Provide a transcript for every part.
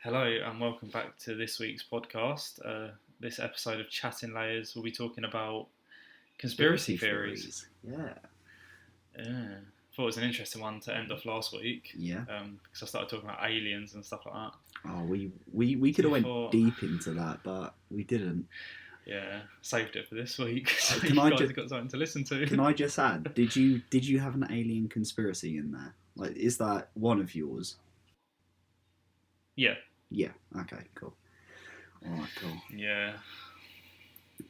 Hello and welcome back to this week's podcast. This episode of Chatting Layers, we'll be talking about conspiracy theories. Yeah. Yeah, thought it was an interesting one to end off last week. Yeah. Because I started talking about aliens and stuff like that. Oh, we could have went deep into that, but we didn't. Yeah, saved it for this week. So Can you I guys just- have got something to listen to. Can I just add? Did you have an alien conspiracy in there? Like, is that one of yours? Yeah. Yeah. Okay. Cool. All right. Cool. Yeah.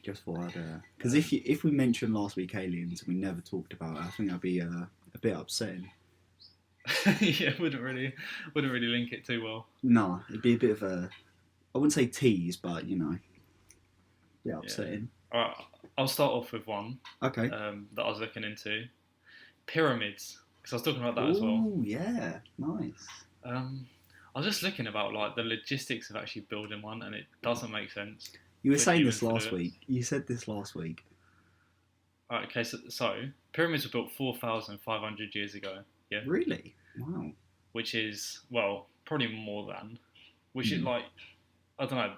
Just thought I'd because if we mentioned last week aliens and we never talked about it, I think that'd be a bit upsetting. Yeah, wouldn't really link it too well. No, it'd be a bit of a, I wouldn't say tease, but a bit upsetting. All right, I'll start off with one. Okay. That I was looking into pyramids, because I was talking about that as well. Oh yeah, nice. I was just looking about like the logistics of actually building one, and it doesn't make sense. You were for saying humans this to do last it. week. You said this last week. Right, okay, so pyramids were built 4,500 years ago, Really? Wow. which is probably more than, which is Hmm. like, I don't know.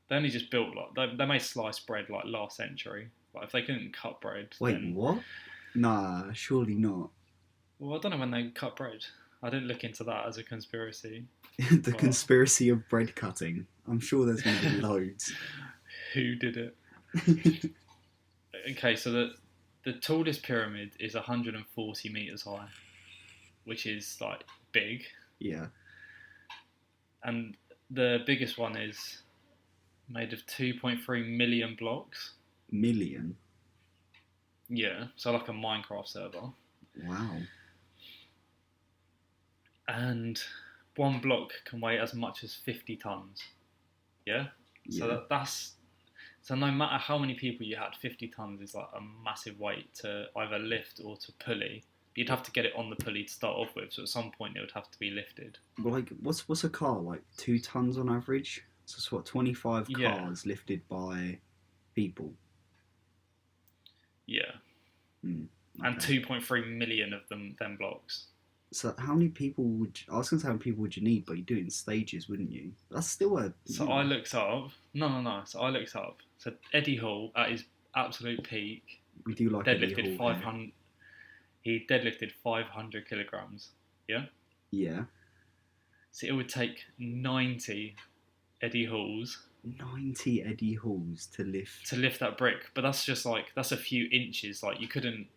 They only just built they made sliced bread like last century. Like if they couldn't cut bread, Wait, then what? Nah, surely not. well, I don't know when they cut bread. I didn't look into that as a conspiracy. The What? conspiracy of bread cutting. I'm sure there's going to be loads. Who did it? Okay, so the tallest pyramid is 140 meters high, which is like big, Yeah. and the biggest one is made of 2.3 million blocks. Million. Yeah, so like a Minecraft server, Wow. and one block can weigh as much as 50 tons. Yeah, so Yeah. that's so no matter how many people you had, 50 tons is like a massive weight to either lift or to pulley. You'd have to get it on the pulley to start off with, so at some point it would have to be lifted. Well, like, what's a car like? 2 tons on average. So it's what 25 Yeah. cars lifted by people. Yeah, Mm, and okay. 2.3 million of them blocks. So how many people would I was going to say how many people would you need, but you do it in stages, wouldn't you? That's still a. So I looked up. No. So I looked up. So Eddie Hall at his absolute peak We do like a deadlifted Hall here. 500. He deadlifted 500 kilograms. Yeah. So it would take 90 Eddie Halls 90 Eddie Halls to lift. to lift that brick, but that's just like that's a few inches. Like you couldn't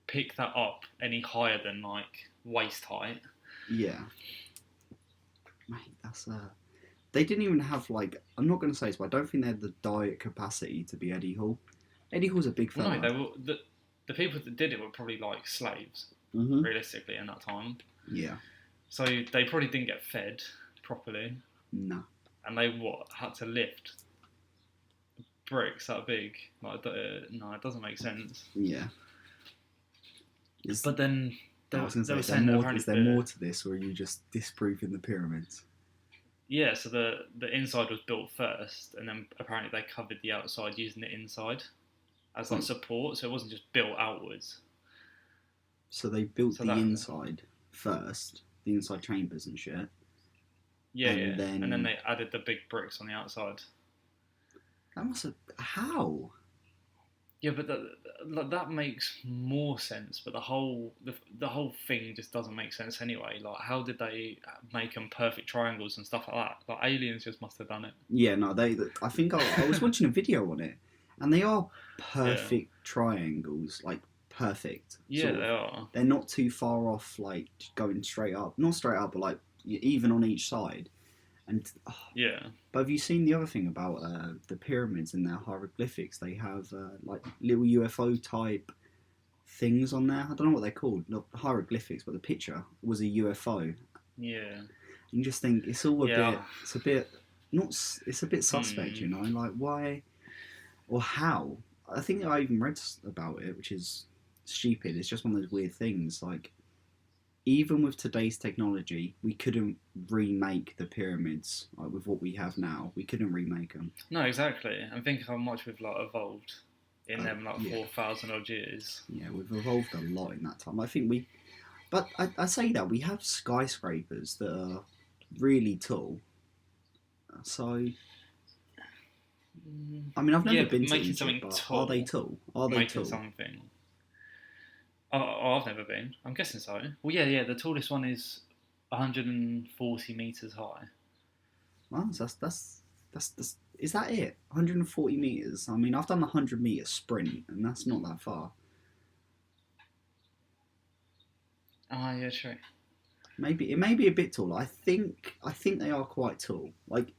pick that up any higher than like waist height. Yeah. Mate, that's they didn't even have like, I'm not going to say this, but I don't think they had the diet capacity to be Eddie Hall. Eddie Hall's a big fella. No, they were the people that did it were probably like slaves, Mhm. realistically, in that time. Yeah. So they probably didn't get fed properly, Nah. and they had to lift bricks that big. Like, no, it doesn't make sense. Yeah. But then I was going they to were say, saying that is apparently there more to this, or are you just disproving the pyramids? yeah, so the inside was built first, and then apparently they covered the outside using the inside as like Hmm. support, so it wasn't just built outwards. So they built So the that- inside first, the inside chambers and shit. Yeah, And yeah. then- And then they added the big bricks on the outside. That must have. How? Yeah, but that makes more sense. But the whole thing just doesn't make sense anyway. Like, how did they make them perfect triangles and stuff like that? Like, aliens just must have done it. Yeah, no, I think I was watching a video on it, and they are perfect triangles, like perfect. Yeah, sort of. they are. They're not too far off, like going straight up. Not straight up, but like even on each side. And Yeah. but have you seen the other thing about the pyramids and their hieroglyphics? They have like little UFO type things on there. I don't know what they're called, not hieroglyphics, but the picture was a UFO. Yeah. You just think it's all a Yeah. bit. It's a bit not. It's a bit suspect, you know. Like why or how? I think I even read about it, which is stupid. It's just one of those weird things. Like even with today's technology, we couldn't remake the pyramids like with what we have now. We couldn't remake them. No, exactly. And think how much we've like evolved in them like yeah. 4,000 odd years. Yeah, we've evolved a lot in that time. I think we, but I say that we have skyscrapers that are really tall, So, Mm, I mean, I've never yeah, been but to making Egypt, something but are they tall, tall? Are they making tall? something. Oh, I've never been. I'm guessing so. Well, yeah, yeah. The tallest one is 140 meters high. Well, that's is that it? 140 meters. I mean, I've done the 100 meter sprint, and that's not that far. Ah, yeah, true. Maybe it may be a bit tall. I think they are quite tall. Like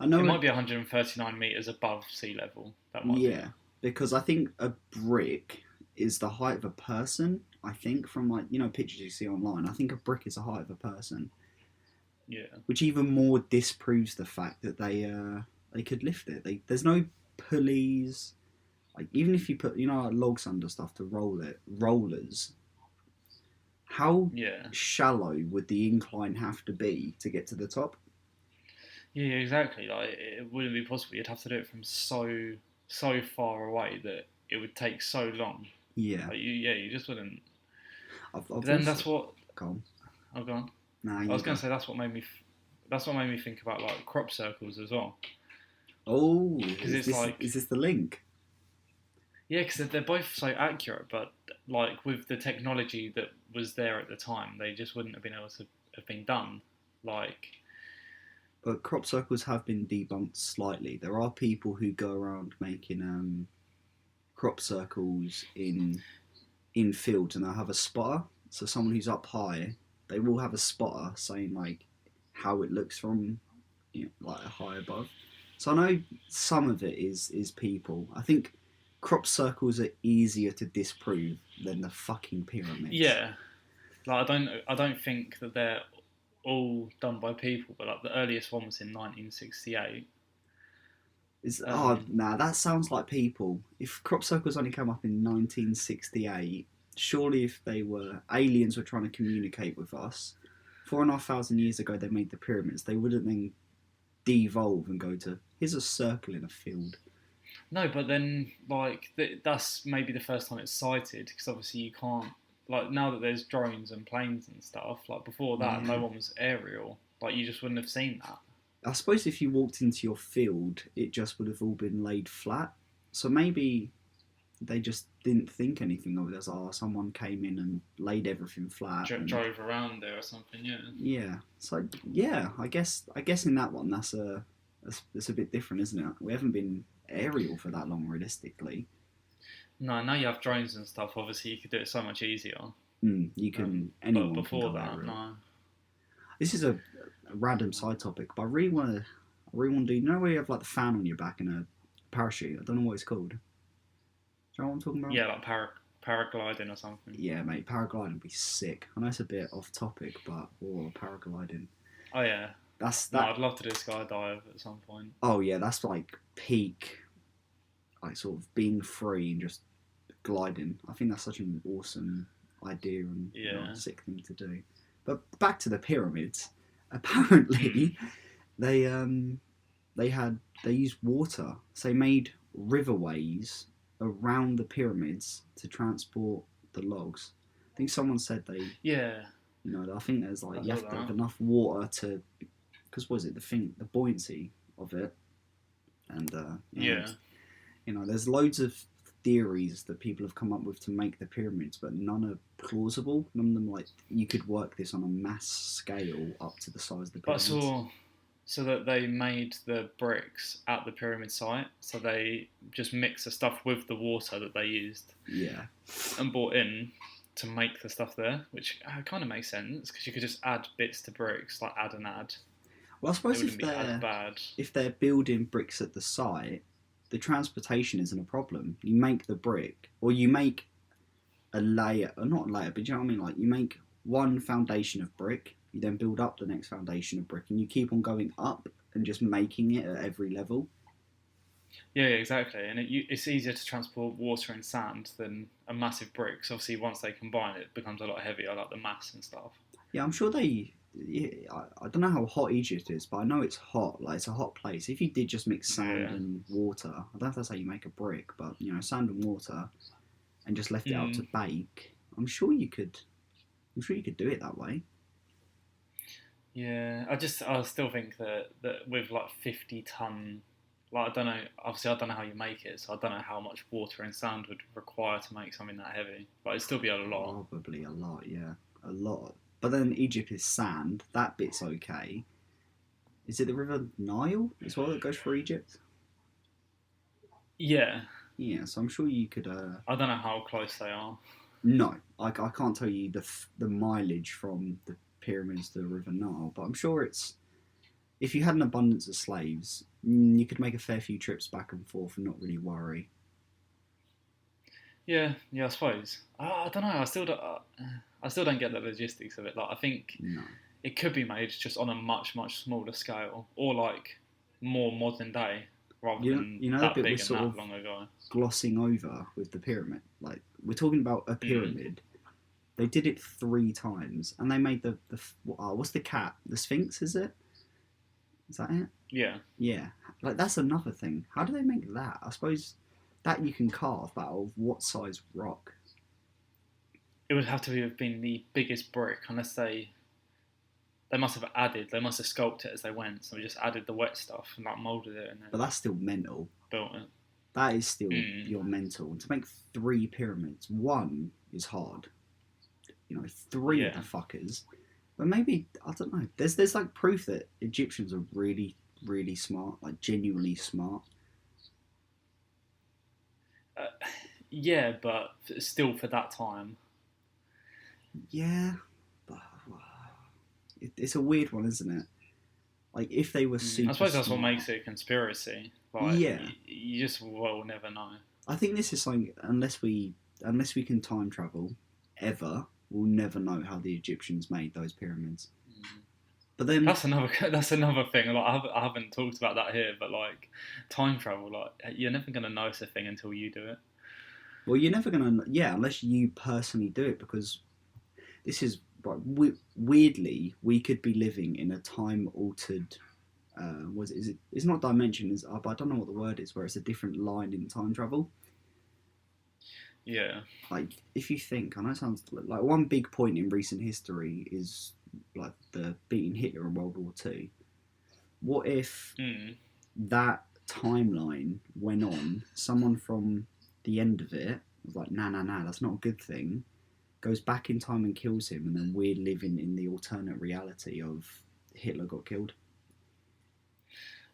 I It know, might be 139 meters above sea level. That might be. yeah, because I think a brick is the height of a person. I think from like pictures you see online. I think a brick is the height of a person, Yeah, which even more disproves the fact that they could lift it. There's no pulleys. Like even if you put like, logs under stuff to roll it, rollers. How yeah, shallow would the incline have to be to get to the top? yeah. Exactly. Like it wouldn't be possible. You'd have to do it from so far away that it would take so long. Yeah, Like you just wouldn't. But I've then also that's what. gone. Oh, go on. Nah, I you was going go. to say that's what made me. That's what made me think about like crop circles as well. Oh, Because is it's this like is this the link? yeah, because they're both so accurate, but like with the technology that was there at the time, they just wouldn't have been able to have been done. Like But crop circles have been debunked slightly. There are people who go around making crop circles in fields, and they'll have a spotter. So someone who's up high, they will have a spotter saying like how it looks from like high above. So I know some of it is people. I think crop circles are easier to disprove than the fucking pyramids. yeah, like I don't think that they're all done by people, but like the earliest one was in 1968. Um, Nah, that sounds like people. If crop circles only came up in 1968, surely if they were aliens were trying to communicate with us, 4,500 years ago they made the pyramids. They wouldn't then devolve and go to here's a circle in a field. no, but then like that's maybe the first time it's sighted because obviously you can't like now that there's drones and planes and stuff. Like before that, Yeah, no one was aerial. Like you just wouldn't have seen that. I suppose if you walked into your field, it just would have all been laid flat. So maybe they just didn't think anything of it as someone came in and laid everything flat and Drove around there or something. Yeah. yeah. So yeah, I guess in that one that's a bit different, isn't it? We haven't been aerial for that long, realistically. No, now you have drones and stuff. Obviously, you could do it so much easier. You can But anyone can before go that, aerial. no. This is a random side topic, but I really want to do. You know where you have like the fan on your back and a parachute? I don't know what it's called. Do you know what I'm talking about? Yeah, like paragliding or something. Yeah, mate, paragliding would be sick. I know it's a bit off topic, but paragliding. Oh yeah. That's No, that. I'd love to do a skydive at some point. Oh yeah, that's like peak, like sort of being free and just gliding. I think that's such an awesome idea and Yeah. sick thing to do. But back to the pyramids. Mm. Apparently, they they used water. So they made riverways around the pyramids to transport the logs. I think someone said Yeah, I think there's like I you saw have to have that. enough water to, because was it the buoyancy of it, and Yeah. there's loads of theories that people have come up with to make the pyramids, but none are plausible. None of them like you could work this on a mass scale up to the size of the But I pyramids. saw so that they made the bricks at the pyramid site. So they just mixed the stuff with the water that they used Yeah. and brought in to make the stuff there, which kind of makes sense because you could just add bits to bricks, like add and add. Well, I It suppose wouldn't be as bad. if they're building bricks at the site, the transportation isn't a problem. You make the brick, or you make a layer, or not a layer, but you know what I mean? Like you make one foundation of brick, you then build up the next foundation of brick, and you keep on going up and just making it at every level. Yeah, yeah, exactly. And it's easier to transport water and sand than a massive brick. So obviously, once they combine, it becomes a lot heavier, like the mass and stuff. Yeah, I'm sure they. Yeah, I don't know how hot Egypt is, but I know it's hot. Like it's a hot place. If you did just mix sand Yeah. and water, I don't know if that's how you make a brick, but sand and water, and just left it out to Mm. bake, I'm sure you could. I'm sure you could do it that way. Yeah, I still think that with like 50 ton, like I don't know. Obviously, I don't know how you make it, so I don't know how much water and sand would require to make something that heavy. But it'd still be a lot. Probably a lot, yeah, a lot. But then Egypt is sand. That bit's okay. Is it the River Nile as well that goes through Egypt? Yeah, Yeah, so I'm sure you could. I don't know how close they are. No, I can't tell you the mileage from the pyramids to the River Nile, but I'm sure it's if you had an abundance of slaves, you could make a fair few trips back and forth and not really worry. Yeah, yeah, I suppose. I don't know. I still don't get the logistics of it. Like, I think No, it could be made just on a much smaller scale, or like more modern day, rather than you know the that bit we're big and sort that of long ago. glossing over with the pyramid. Like we're talking about a pyramid. They did it 3 times, and they made what's the cat? The Sphinx, is it? Is that it? Yeah, Yeah, like that's another thing. How do they make that? I suppose that you can carve, but out of what size rock? it would have to have been the biggest brick, unless they must have sculpted it as they went. So we just added the wet stuff and like molded it and But then that's still mental. built it. That is still Mm. your mental. And to make 3 pyramids, one is hard. You know, three of Yeah, the fuckers. But maybe I don't know. There's like proof that Egyptians are really smart, like genuinely smart. uh, yeah, but still for that time. Yeah, but it's a weird one, isn't it? Like if they were I super suppose that's what smart. makes it a conspiracy. Like Yeah, you just will never know. I think this is something unless we can time travel, ever we'll never know how the Egyptians made those pyramids. Mm. But then, That's another thing. Like I haven't talked about that here, but like time travel, like you're never gonna know it's a thing until you do it. well, you're never gonna, yeah, unless you personally do it, because this is right, weirdly we could be living in a time altered. Was it, is it? It's not dimension, is but I don't know what the word is. Where it's a different line in time travel. Yeah. Like if you think, I know it sounds like one big point in recent history is like the beating Hitler in World War Two. What if Mm. that timeline went on? Someone from the end of it was like, nah, that's not a good thing. Goes back in time and kills him, and then we're living in the alternate reality of Hitler got killed.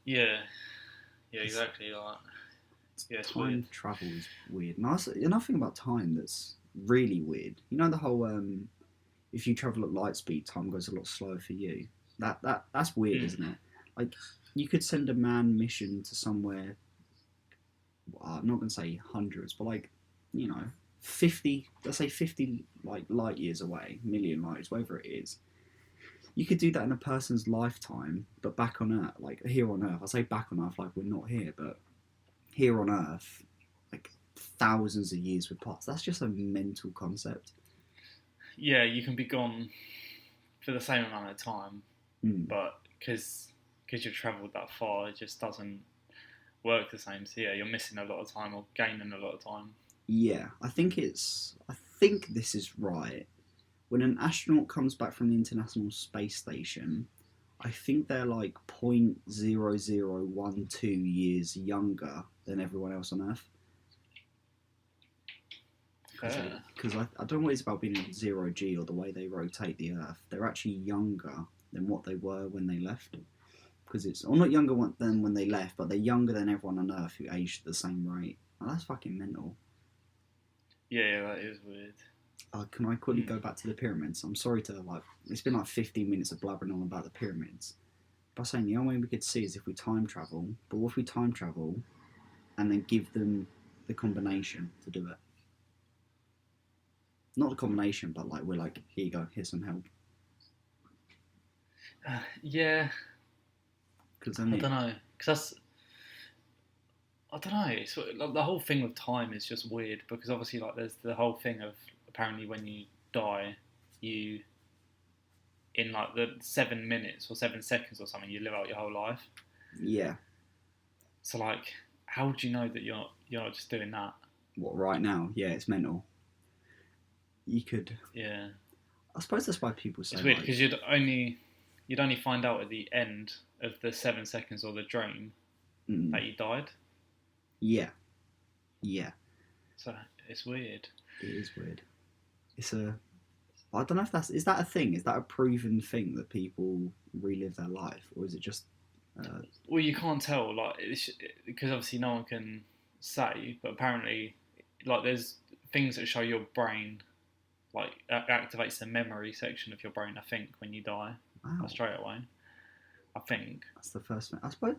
Yeah. Yeah. It's, Exactly. Like yeah, it's weird. time travel is weird. And another thing about time that's really weird. You know the whole if you travel at light speed, time goes a lot slower for you. That's weird, Mm. isn't it? Like you could send a man mission to somewhere. I'm not gonna say hundreds, but like 50. Let's say 50 like light years away, million light years, whatever it is. You could do that in a person's lifetime, but back on Earth, like here on Earth. I say back on Earth, like we're not here, but here on Earth, like thousands of years would pass. That's just a mental concept. Yeah, you can be gone for the same amount of time, Mm. but because you've travelled that far, it just doesn't work the same. So yeah, you're missing a lot of time or gaining a lot of time. Yeah, I think this is right. When an astronaut comes back from the International Space Station, I think they're like 0.0012 years younger than everyone else on Earth. Fair. Because I don't know what it's about being in zero G or the way they rotate the Earth. They're actually younger than what they were when they left. Because it's, or not younger than when they left, but they're younger than everyone on Earth who aged at the same rate. Oh, that's fucking mental. Yeah, that is weird. Can I quickly go back to the pyramids? I'm sorry to like. It's been like 15 minutes of blabbering on about the pyramids. But I'm saying the only way we could see is if we time travel. But what if we time travel, and then give them the combination to do it? Not the combination, but like we're like, here you go, here's some help. Yeah, Because I don't know. Because I don't know. It's, like, the whole thing with time is just weird because obviously, like, there's the whole thing of apparently when you die, you in like the 7 minutes or 7 seconds or something, you live out your whole life. yeah. So like, how would you know that you're not just doing that? What right now? Yeah, it's mental. You could. Yeah, I suppose that's why people say it's weird like, because you'd only find out at the end of the 7 seconds or the dream Mm. that you died. Yeah, yeah, So it's weird. it is weird. It's a. I don't know if is that a thing? Is that a proven thing that people relive their life, or is it just? Well, you can't tell, like, because obviously no one can say, but apparently, like, there's things that show your brain, like, activates the memory section of your brain, I think, when you die, Wow, straight away. I think. that's the first thing. I suppose.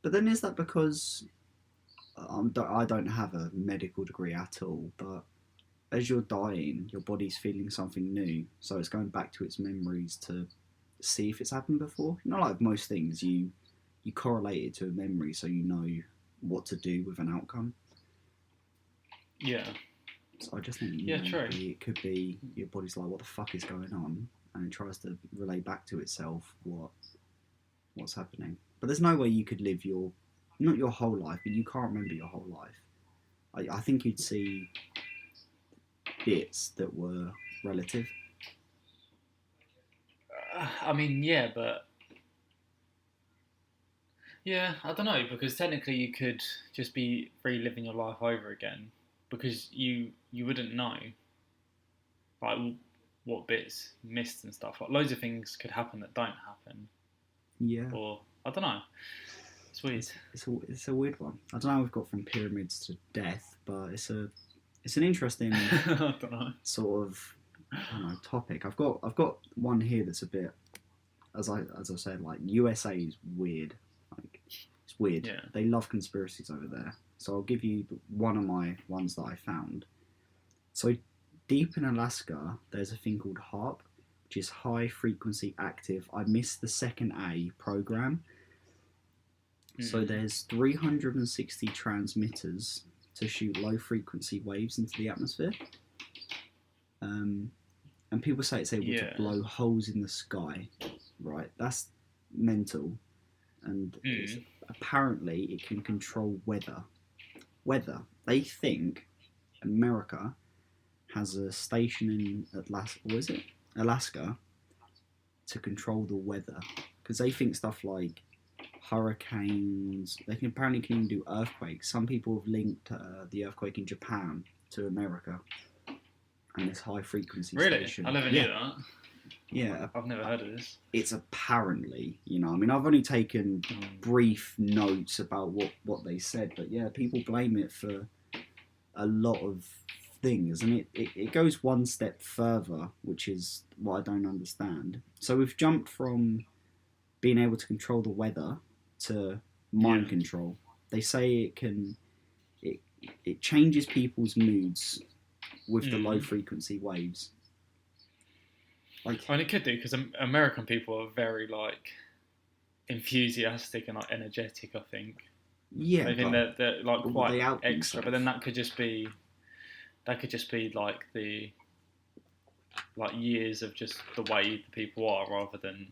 But then is that because I don't have a medical degree at all, but as you're dying, your body's feeling something new, so it's going back to its memories to see if it's happened before. You know, like most things, you correlate it to a memory, so you know what to do with an outcome. Yeah. So I just think Yeah, true. it could be your body's like, what the fuck is going on, and it tries to relay back to itself what's happening. But there's no way you could live not your whole life, but you can't remember your whole life. I think you'd see bits that were relative. I mean, yeah, but yeah, I don't know, because technically you could just be reliving your life over again, because you wouldn't know, like, what bits missed and stuff. Like, loads of things could happen that don't happen, Yeah, or I don't know. It's weird. it's a weird one. I don't know how we've got from pyramids to death, but it's an interesting I don't know. sort of, I don't know, topic. I've got one here that's a bit, as I said, like, USA is weird. Like, it's weird. Yeah. They love conspiracies over there. So I'll give you one of my ones that I found. So deep in Alaska, there's a thing called HAARP, which is high frequency active. I missed the second A program. So there's 360 transmitters to shoot low frequency waves into the atmosphere. And people say it's able to blow holes in the sky, right? That's mental. And apparently it can control weather. They think America has a station in Alaska to control the weather, because they think stuff like hurricanes. They can even do earthquakes. Some people have linked the earthquake in Japan to America and this high frequency station. I never knew that. Yeah, I've never heard of this. It's apparently, I mean, I've only taken brief notes about what they said, but yeah, people blame it for a lot of things, and it goes one step further, which is what I don't understand. So we've jumped from being able to control the weather to mind control. They say it changes people's moods with the low frequency waves. Like, I mean, it could do, because American people are very, like, enthusiastic and, like, energetic, I think. Yeah, I think they're like quite extra, themselves. but then that could just be like the years of just the way the people are, rather than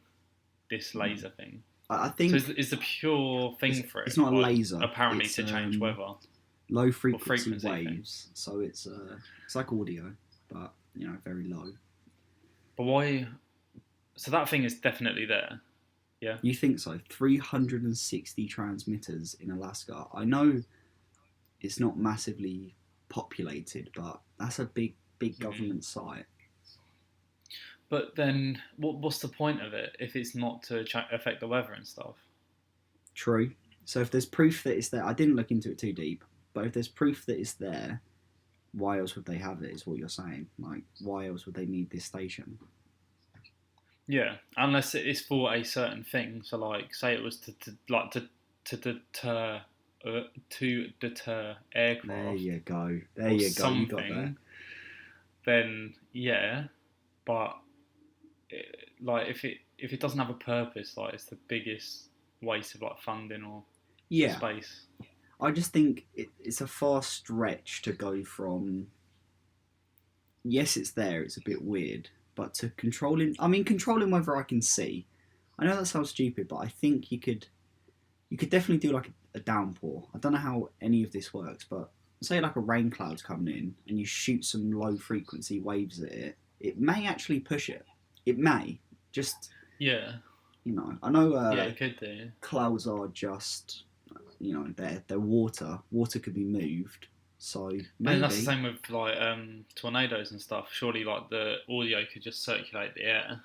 this laser thing. I think so. Is the pure thing for it? It's not a laser. Apparently, it's, to change weather. Low frequency waves. Thing. So it's like audio, but very low. But why? So that thing is definitely there. Yeah. You think so? 360 transmitters in Alaska. I know it's not massively populated, but that's a big government site. But then, what's the point of it if it's not to affect the weather and stuff? True. So if there's proof that it's there, I didn't look into it too deep, but if there's proof that it's there, why else would they have it, is what you're saying. Like, why else would they need this station? Yeah, unless it's for a certain thing. So, like, say it was to deter aircraft. There you go. You got that. Then yeah, but like, if it doesn't have a purpose, like, it's the biggest waste of, like, funding or space. I just think it's a far stretch to go from, yes, it's there, it's a bit weird, but to controlling whether I can see. I know that sounds stupid, but I think you could definitely do, like, a downpour. I don't know how any of this works, but say, like, a rain cloud's coming in and you shoot some low frequency waves at it, it may actually push it. It may. Just Yeah. I know Yeah, it could do. clouds are just, they're water. Water could be moved, so But then that's the maybe. same with like tornadoes and stuff. Surely like the audio could just circulate the air.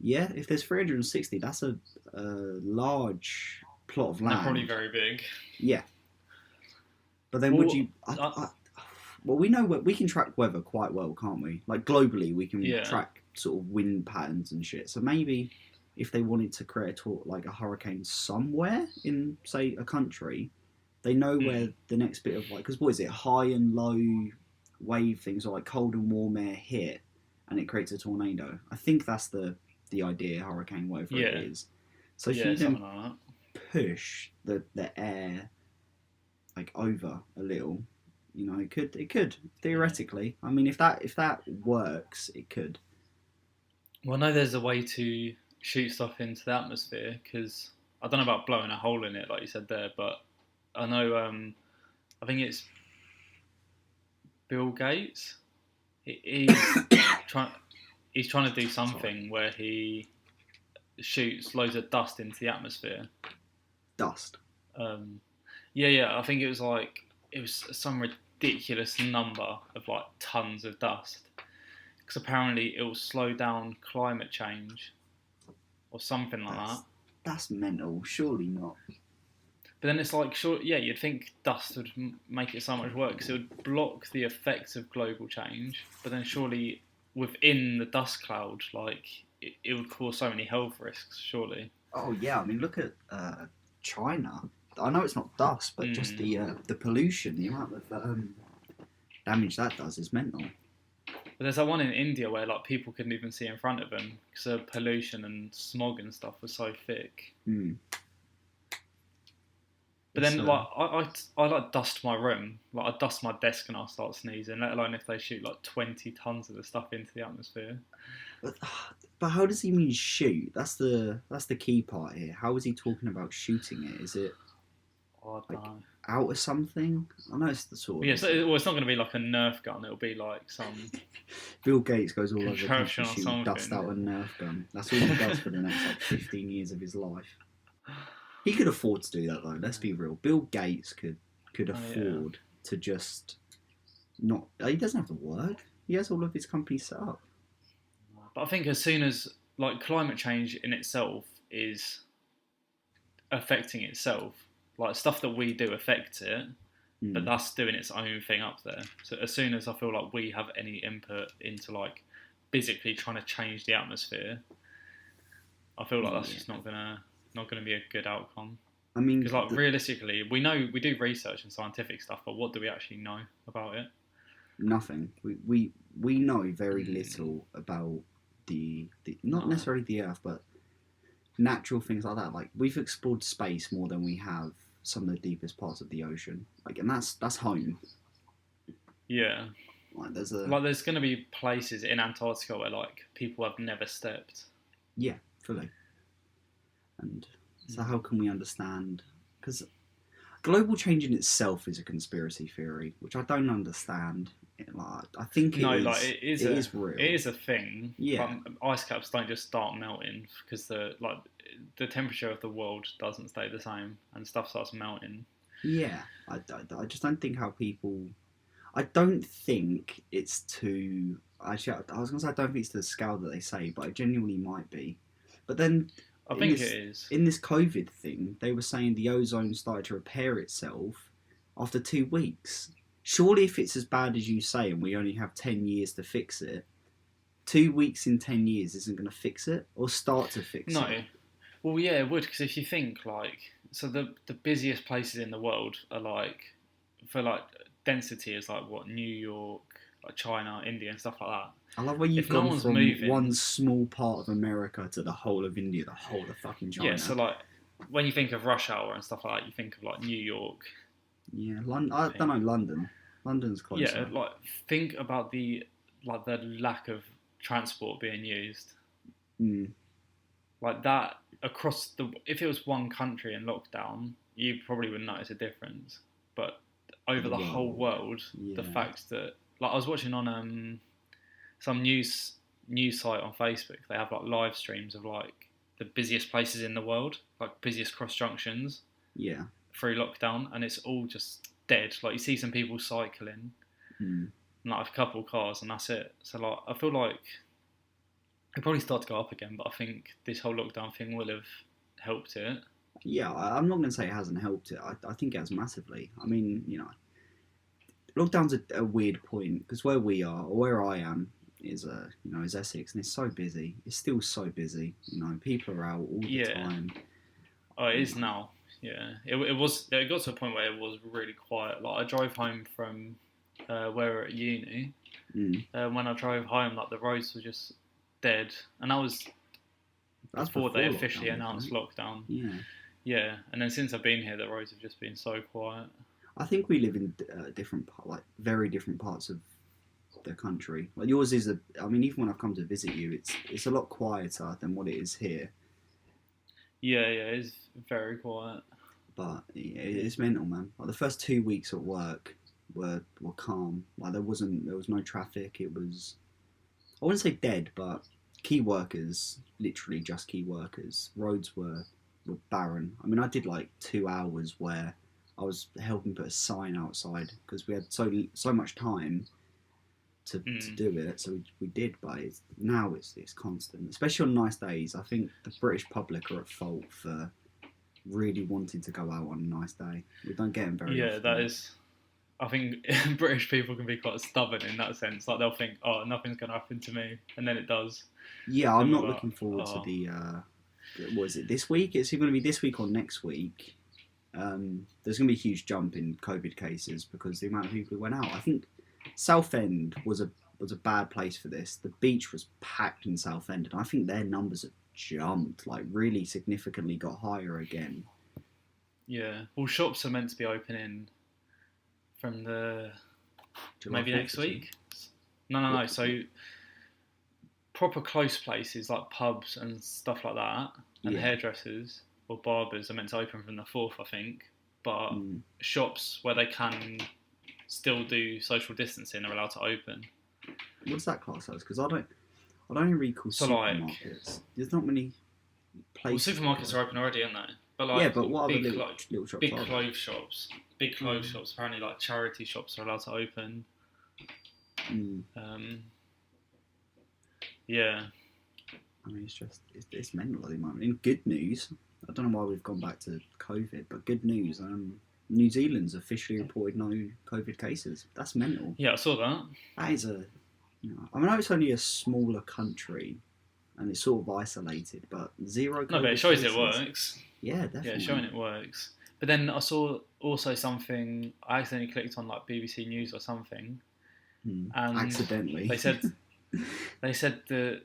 Yeah, if there's 360, that's a large plot of And they're probably land. very big. Yeah, but then would Well, you? Well, we know we can track weather quite well, can't we? Like globally, we can yeah. track sort of wind patterns and shit. So maybe if they wanted to create like a hurricane somewhere in, say, a country, they know where Mm. the next bit of like, because what is it, high and low wave things, or like cold and warm air hit, and it creates a tornado. I think that's the idea, hurricane, whatever it Yeah. is. So if Yeah, you something then like that. push the air like over a little, it could Yeah. theoretically. I mean, if that works, it could. Well, I know there's a way to shoot stuff into the atmosphere because I don't know about blowing a hole in it, like you said there, but I know I think it's Bill Gates. He's trying. He's trying to do Sorry, something where he shoots loads of dust into the atmosphere. dust. Um, yeah. I think it was some ridiculous number of like tons of dust because apparently it will slow down climate change or something like that. That's mental. Surely not. But then it's like, sure, yeah, you'd think dust would make it so much worse because it would block the effects of global change. But then surely within the dust cloud, like it would cause so many health risks. Surely. Oh yeah, I mean, look at China. I know it's not dust, but just Mm. the pollution, the amount of damage that does is mental. But there's that one in India where like people couldn't even see in front of them because the pollution and smog and stuff was so thick. Mm. But It's then, like, I like dust my room. Like, I dust my desk and I start sneezing. Let alone if they shoot like 20 tons of the stuff into the atmosphere. but, but how does he mean shoot? That's the key part here. How is he talking about shooting it? Is it Oh, I like don't know. out of something? I know it's the sort Yeah, of so well, it's not going to be like a Nerf gun. It'll be like some Bill Gates goes all over the country contraption or shooting dust something. out a Nerf gun. That's all he does for the next like 15 years of his life. He could afford to do that though. Let's be real. Bill Gates could Oh yeah. afford to just not. He doesn't have to work. He has all of his companies set up. But I think as soon as like climate change in itself is affecting itself, like stuff that we do affects it, but Mm. that's doing its own thing up there. So as soon as I feel like we have any input into like physically trying to change the atmosphere, I feel like that's Yeah. just not gonna be a good outcome. I mean, Because like realistically, we know we do research and scientific stuff, but what do we actually know about it? nothing. We know very Mm, little about the not no. necessarily the Earth, but natural things like that. Like we've explored space more than we have some of the deepest parts of the ocean. Like, and that's home. Yeah. Like there's a Like there's gonna be places in Antarctica where like people have never stepped. yeah, fully. And so Mm. how can we understand? Because global change in itself is a conspiracy theory, which I don't understand. Like, I think it No, is. like It is real. it is a thing. Yeah, But ice caps don't just start melting because the temperature of the world doesn't stay the same and stuff starts melting. yeah. I just don't think how people. I don't think it's to. Actually, I was gonna say I don't think it's to the scale that they say, but it genuinely might be. But then I in think it this is. in this COVID thing, they were saying the ozone started to repair itself after 2 weeks. Surely, if it's as bad as you say, and we only have 10 years to fix it, 2 weeks in 10 years isn't going to fix it or start to fix it. No. Well, yeah, it would because if you think like so the busiest places in the world are like for like density is like what New York, like China, India, and stuff like that. I love where you've If no gone one's from one moving, small part of America to the whole of India, the whole of fucking yeah. So China. like when you think of rush hour and stuff like that, you think of like New York. Yeah, London. I I don't think. know London. London's Yeah, closer. like think about the lack of transport being used Mm. like that across the. If it was one country in lockdown, you probably wouldn't notice a difference. But over The the whole world. world, the Yeah. fact that like I was watching on some news news site on Facebook. They have like live streams of like the busiest places in the world, like busiest cross junctions Yeah. through lockdown, and it's all just dead. Like you see some people cycling, Mm. and like a couple of cars, and that's it. So like I feel like it'll probably start to go up again, but I think this whole lockdown thing will have helped it. Yeah, I'm not going to say it hasn't helped it. I think it has massively. I mean, lockdown's a weird point because where we are, or where I am, is is Essex, and it's so busy. It's still so busy. People are out all the time. Oh, it is now. Yeah, it was. It got to a point where it was really quiet. Like I drove home from where we're at uni. When I drove home, like the roads were just dead, and that was before they officially announced lockdown. Yeah. Yeah, and then since I've been here, the roads have just been so quiet. I think we live in very different parts of the country. Like yours is even when I've come to visit you, it's a lot quieter than what it is here. Yeah, it's very quiet. But it's mental, man. Like the first 2 weeks at work were calm. Like there was no traffic. It was, I wouldn't say dead, but key workers, literally just key workers. Roads were barren. I mean, I did like 2 hours where I was helping put a sign outside because we had so much time to do it. So we did, but now it's constant, especially on nice days. I think the British public are at fault for really wanting to go out on a nice day. We don't get them very often. Yeah, that is. I think British people can be quite stubborn in that sense. Like they'll think, "Oh, nothing's going to happen to me," and then it does. Yeah, I'm not looking forward to the. What is it this week? It's going to be this week or next week. There's going to be a huge jump in COVID cases because the amount of people who went out. I think Southend was a bad place for this. The beach was packed in Southend, and I think their numbers have jumped, like really significantly got higher again. Yeah, well, shops are meant to be opening from the July maybe next 4th, week. No. So proper close places like pubs and stuff like that, and hairdressers or barbers are meant to open from the 4th, I think. But shops where they can still do social distancing are allowed to open. What's that class as? Because I don't really call supermarkets. There's not many places. Well, supermarkets are open already, aren't they? But like, yeah, but what big, other little shops? Big clothes shops. Big clothes shops. Apparently, like charity shops are allowed to open. Yeah. I mean, it's mental at the moment. In good news, I don't know why we've gone back to COVID, but good news. New Zealand's officially reported no COVID cases. That's mental. Yeah, I saw that. That is I know it's only a smaller country, and it's sort of isolated, but zero COVID No, but it shows cases. it works. Yeah, definitely. Yeah, it's showing it works. But then I saw also something, I accidentally clicked on like BBC News or something. And accidentally. They said that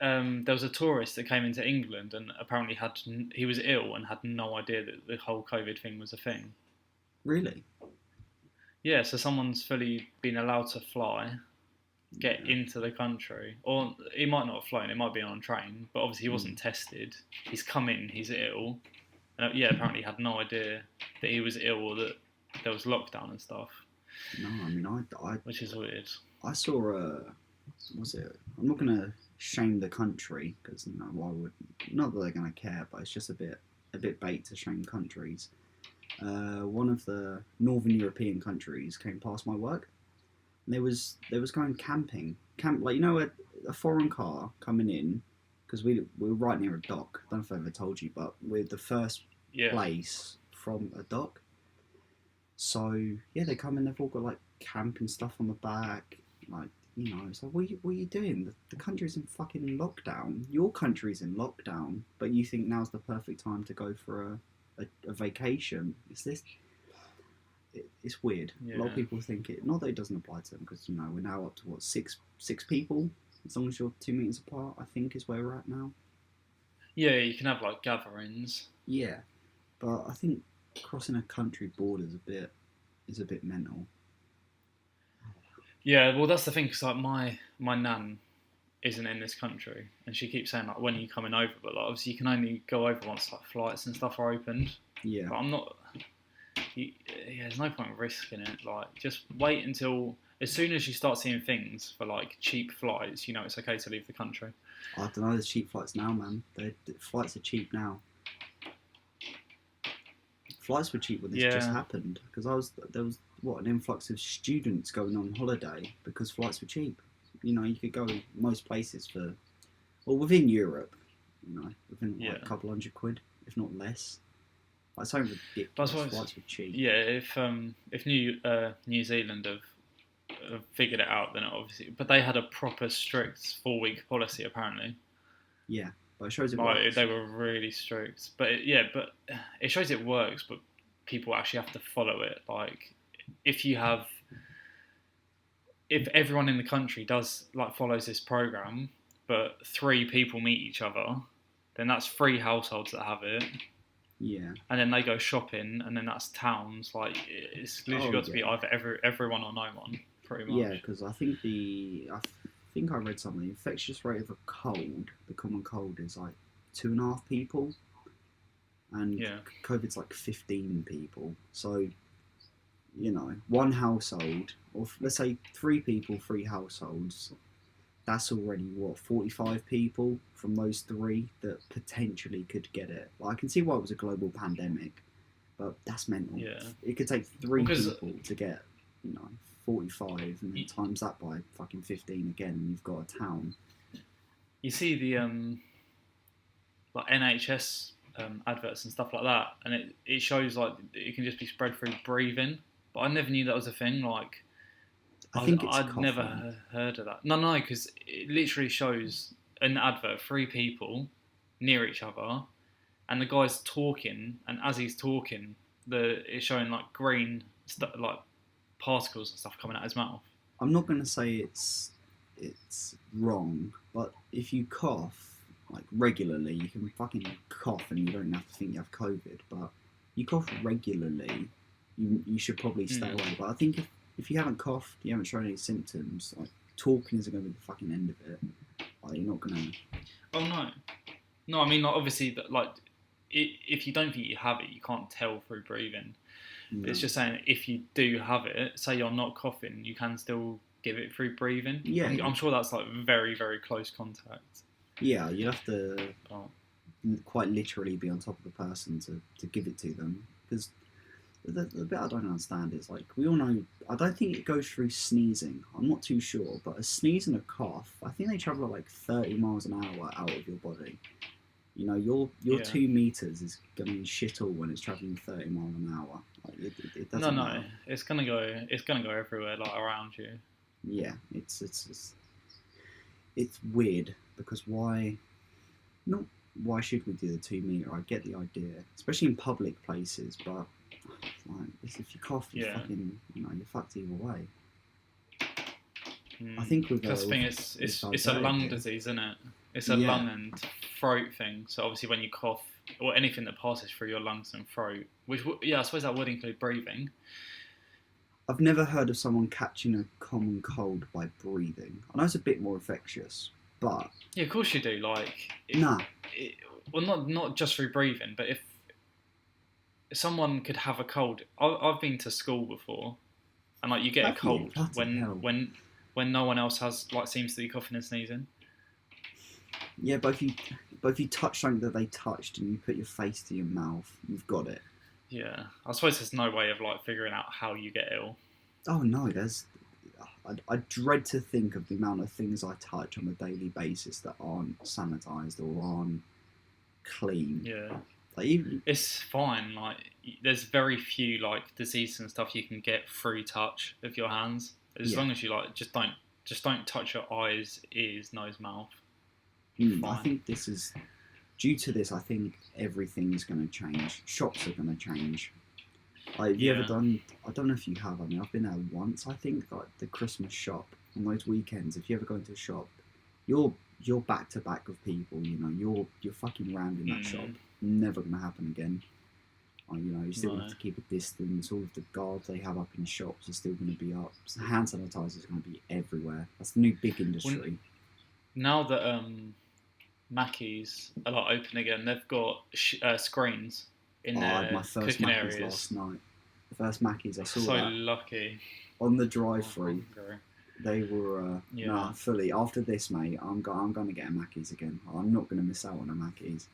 there was a tourist that came into England and apparently he was ill and had no idea that the whole COVID thing was a thing. Really? Yeah, so someone's fully been allowed to get into the country. Or he might not have flown, it might be on a train, but obviously he wasn't tested. He's come in, he's ill. Apparently he had no idea that he was ill or that there was lockdown and stuff. No, I mean, which is weird. I saw what's it? I'm not going to shame the country because why would? Not that they're going to care, but it's just a bit bait to shame countries. One of the Northern European countries came past my work. And they was going camping. A foreign car coming in because we were right near a dock. I don't know if I ever told you, but we're the first place from a dock. So yeah, they come in. They've all got like camping stuff on the back. Like it's like what are you doing? The country's in fucking lockdown. Your country's in lockdown, but you think now's the perfect time to go for a vacation? It's weird. Yeah. A lot of people think it. Not that it doesn't apply to them because we're now up to six people. As long as you're 2 meters apart, I think is where we're at now. Yeah, you can have like gatherings. Yeah, but I think crossing a country border is a bit mental. Yeah, well, that's the thing. Because like my nan isn't in this country, and she keeps saying like, when are you coming over? But like, obviously, you can only go over once like flights and stuff are opened. Yeah. But I'm not. There's no point risking it. Like, just wait until as soon as you start seeing things for like cheap flights, you know it's okay to leave the country. I don't know. There's cheap flights now, man. Flights are cheap now. Flights were cheap when this just Yeah, happened because there was what an influx of students going on holiday because flights were cheap. You know, you could go most places for, well, within Europe, you know, within like yeah. a couple £100, if not less. Like something That's ridiculous. why, Flights were cheap. yeah. If New Zealand have figured it out, then obviously, but they had a proper strict 4 week policy apparently. Yeah, but it shows it Like works. they were really strict, but but it shows it works. But people actually have to follow it. Like if you have, if everyone in the country does like follows this program, but 3 people meet each other, then that's 3 households that have it, Yeah. and then they go shopping, and then that's towns. Like it's literally Oh got to be yeah. either everyone or no one, pretty much. Yeah, because I think I read something. The infectious rate of a cold, the common cold, is like 2.5 people, and Yeah, COVID's like 15 people. So, you know, one household, or let's say 3 people, 3 households. That's already what 45 people from those three that potentially could get it. Like, I can see why it was a global pandemic, but that's mental. yeah. It could take three Because people to get, you know, 45, and then times that by fucking 15 again, and you've got a town. you see the like NHS adverts and stuff like that, and it shows like it can just be spread through breathing. But I never knew that was a thing. Like I think it's I'd never coughing. heard of that. No, because it literally shows an advert, 3 people near each other, and the guy's talking, and as he's talking, it's showing like green like particles and stuff coming out his mouth. I'm not going to say it's wrong, but if you cough like regularly, you can fucking cough and you don't have to think you have COVID. But you cough regularly, you should probably stay away. But I think if you haven't coughed, you haven't shown any symptoms, like talking isn't going to be the fucking end of it. Like, you're not going to. Oh no, no. I mean, like obviously, that like if you don't think you have it, you can't tell through breathing. You It's just saying if you do have it, say you're not coughing, you can still give it through breathing. Yeah, I'm sure that's like very, very close contact. yeah, you have to Oh, quite literally be on top of the person to give it to them. Because the bit I don't understand is, like, we all know, I don't think it goes through sneezing. I'm not too sure, but a sneeze and a cough, I think they travel at like 30 miles an hour out of your body. You know, your yeah. 2 meters is going to be shit all when it's traveling 30 miles an hour. Like, it No, doesn't no, matter. it's gonna go. It's gonna go everywhere, like around you. Yeah, it's weird because why? Not why should we do the 2 meter? I get the idea, especially in public places, but like, if you cough, you Yeah. fucking, you know, you're fucked either way. Mm. I think with That's the thing. with It's a diverted lung here- disease, isn't it? It's a Yeah. lung and throat thing. So obviously, when you cough or anything that passes through your lungs and throat, I suppose that would include breathing. I've never heard of someone catching a common cold by breathing. I know it's a bit more infectious, but Yeah, of course you do. Like, nah. well, not just through breathing, but if someone could have a cold, I've been to school before, and like you get a Have you? cold Bloody hell. when no one else has like seems to be coughing and sneezing. Yeah, but if you touch something that they touched and you put your face to your mouth, you've got it. Yeah, I suppose there's no way of like figuring out how you get ill. Oh no, I dread to think of the amount of things I touch on a daily basis that aren't sanitized or aren't clean. Yeah, Like, even, it's fine. Like, there's very few like diseases and stuff you can get through touch of your hands. As Yeah. long as you like, just don't touch your eyes, ears, nose, mouth. I Fine. think this is due to this. I think everything is going to change. Shops are going to change. Like, have you ever Yeah. done? I don't know if you have. I mean, I've been there once. I think, like, the Christmas shop on those weekends. If you ever go into a shop, you're back to back with people. You know, you're fucking around in that shop. Never going to happen again. You know, you still have to keep a distance. All of the guards they have up in shops are still going to be up. So hand sanitizer is going to be everywhere. That's the new big industry. Now that Mackey's are like open again, they've got screens in I had their my first cooking Macca's areas. last night. The first Macca's I saw So that. lucky. on the I'm drive-through. hungry. They were Yeah. nah fully. After this, mate, I'm gonna get a Mackey's again. I'm not gonna miss out on a Mackey's.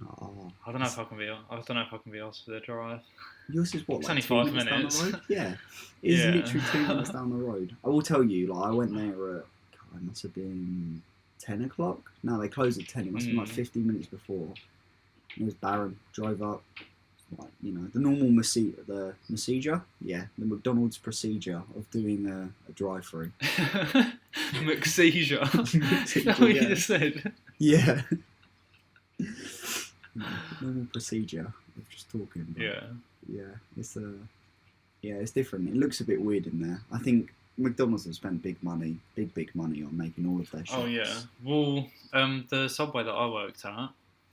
Oh, I don't know if I can be. I don't know if I can be asked for the drive. yours is what, It's like only 2 minutes 5 down the minutes. road? Yeah, it is Yeah. literally 2 minutes down the road. I will tell you, like I went there at God, it must have been 10 o'clock. No, they closed at 10. It must have been like 15 minutes before. It was barren. Drove up, like the normal procedure. Yeah, the McDonald's procedure of doing a drive-through. McSeizure. Is that what you just said? Yeah. Normal procedure of just talking. Yeah. Yeah, it's different. It looks a bit weird in there. I think McDonald's have spent big money on making all of their shops. Oh yeah. Well, the Subway that I worked at,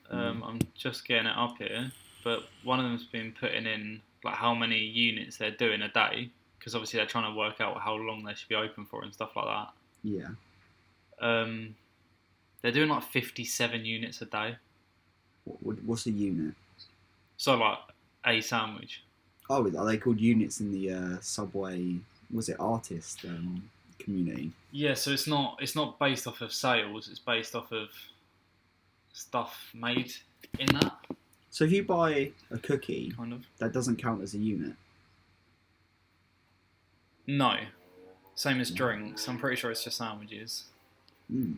I'm just getting it up here, but one of them's been putting in like how many units they're doing a day, because obviously they're trying to work out how long they should be open for and stuff like that. Yeah. They're doing like 57 units a day. What's a unit? So like a sandwich. Oh, are they called units in the Subway? Was it artist community? Yeah, so it's not based off of sales. It's based off of stuff made in that. So if you buy a cookie, kind of, that doesn't count as a unit. No, same as drinks. I'm pretty sure it's just sandwiches. Mm.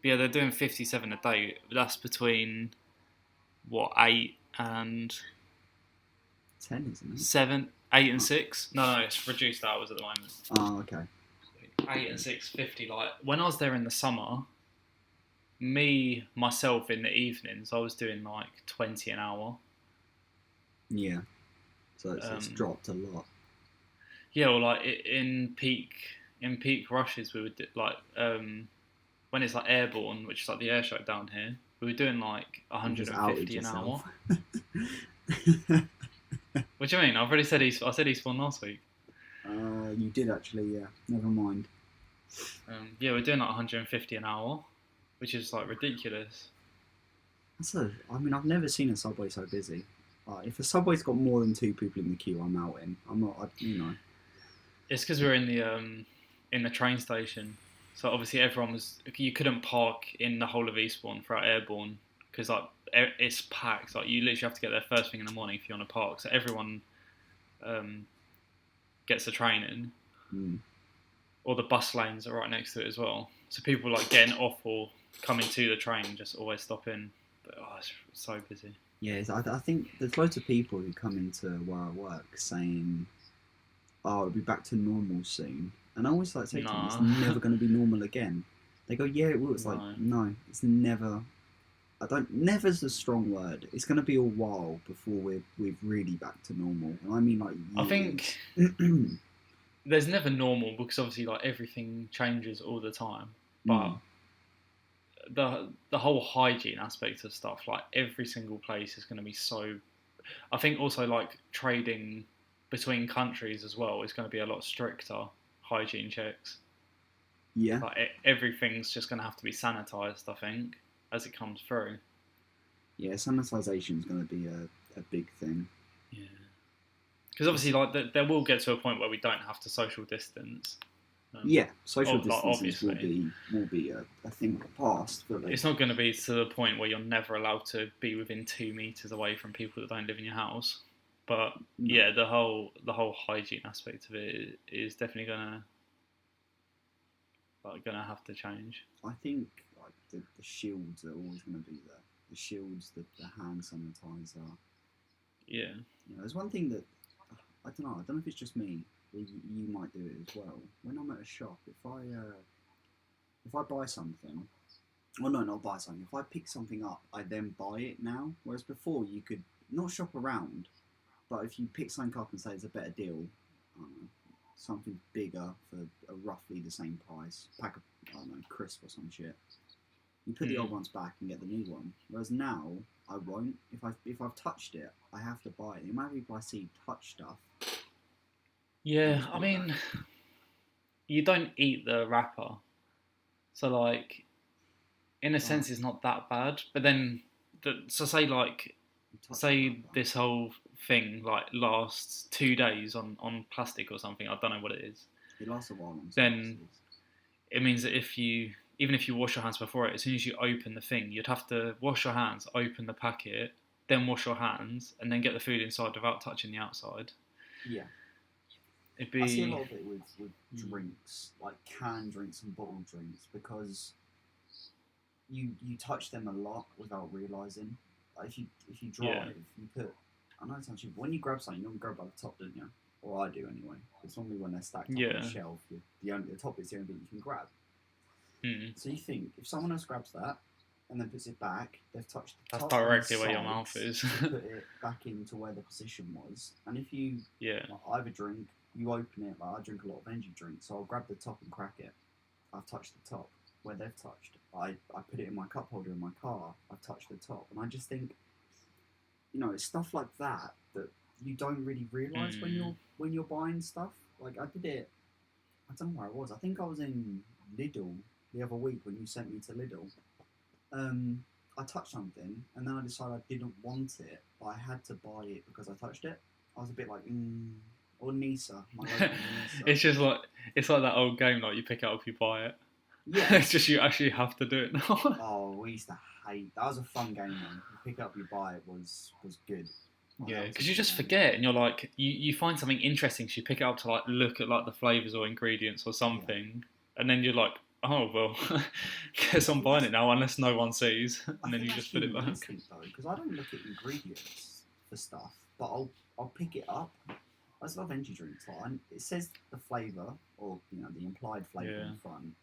Yeah, they're doing 57 a day. That's between what 8 and 10, isn't it? 7, 8 and 6. No, it's reduced hours at the moment. Oh, okay. 8 and 6:50. Like when I was there in the summer, myself in the evenings, I was doing like 20 an hour. Yeah. So it's dropped a lot. Yeah, well, like in peak rushes, we would do, like when it's like airborne, which is like the air show down here, we were doing like 150 an hour. What do you mean? I've already said I said Eastbourne last week. You did actually, yeah. Never mind. Yeah, we're doing like 150 an hour, which is like ridiculous. I've never seen a Subway so busy. If a Subway's got more than 2 people in the queue, I'm out in. I'm not, It's because we're in the train station, so obviously you couldn't park in the whole of Eastbourne throughout Airborne because like it's packed. Like you literally have to get there first thing in the morning if you want to park. So everyone gets the train in. Mm. Or the bus lanes are right next to it as well. So people like getting off or coming to the train just always stop in. But it's so busy. Yeah, I think there's loads of people who come into where I work saying, "Oh, it'll be back to normal soon," and I always like to say to them, "It's never going to be normal again." They go, "Yeah, it will." It's like, no, it's never. Never's a strong word. It's going to be a while before we're really back to normal. And I mean, like, years. I think there's never normal because obviously like everything changes all the time. But the whole hygiene aspect of stuff, like every single place is going to be so. I think also like trading between countries as well is going to be a lot stricter hygiene checks. Yeah. Like everything's just going to have to be sanitized, I think, as it comes through. Yeah, sanitization is going to be a big thing. Yeah. Because obviously, like there will get to a point where we don't have to social distance. Yeah, social distance will be a thing of the past. It's not going to be to the point where you're never allowed to be within 2 meters away from people that don't live in your house. But yeah, the whole hygiene aspect of it is definitely gonna have to change. I think like the shields are always going to be there. The shields, the hand sanitizer. Yeah. There's one thing that I don't know if it's just me. You might do it as well. When I'm at a shop, if I buy something, well, no, not buy something. If I pick something up, I then buy it now. Whereas before, you could not shop around, but if you pick something up and say it's a better deal, I don't know, something bigger for roughly the same price, pack of crisp or some shit, you put the old ones back and get the new one. Whereas now, I won't. If I've touched it, I have to buy it. The amount of people I see touch stuff. Yeah, I mean, you don't eat the wrapper, so like, in a sense, it's not that bad. But then, say this whole thing like lasts 2 days on plastic or something, I don't know what it is, It lasts a while on then surfaces. it means that even if you wash your hands before it, as soon as you open the thing, you'd have to wash your hands, open the packet, then wash your hands, and then get the food inside without touching the outside. Yeah. It'd I see a be lot of it with drinks, like canned drinks and bottled drinks, because you touch them a lot without realizing. Like if you drive, you put. I know it sounds cheap, but when you grab something, you normally grab by the top, don't you? Or I do anyway. It's normally when they're stacked up on Yeah. the shelf. The top is the only bit you can grab. mm, So you think if someone else grabs that and then puts it back, they've touched the that's top and directly where your sides mouth is. to put it back into where the position was. And if you Yeah. like, I have a drink, you open it. Like I drink a lot of energy drinks, so I'll grab the top and crack it. I've touched the top where they've touched. I put it in my cup holder in my car. I've touched the top, and I just think, it's stuff like that that you don't really realise when you're buying stuff. Like I did it. I don't know where I was. I think I was in Lidl the other week when you sent me to Lidl. I touched something, and then I decided I didn't want it, but I had to buy it because I touched it. I was a bit like, or Nisa, my local Nisa. It's like that old game, like you pick it up, you buy it. Yeah. It's just you actually have to do it now. Oh, we used to hate. That was a fun game, man. You pick it up, you buy it was good. Yeah, because you just forget, and you're like, you find something interesting, so you pick it up to like look at like the flavors or ingredients or something, and then you're like, oh well, guess I'm buying it now unless no one sees, and then you just put it back. Because I don't look at ingredients for stuff, but I'll pick it up. I just love energy drinks. Like, it says the flavour or the implied flavour in front.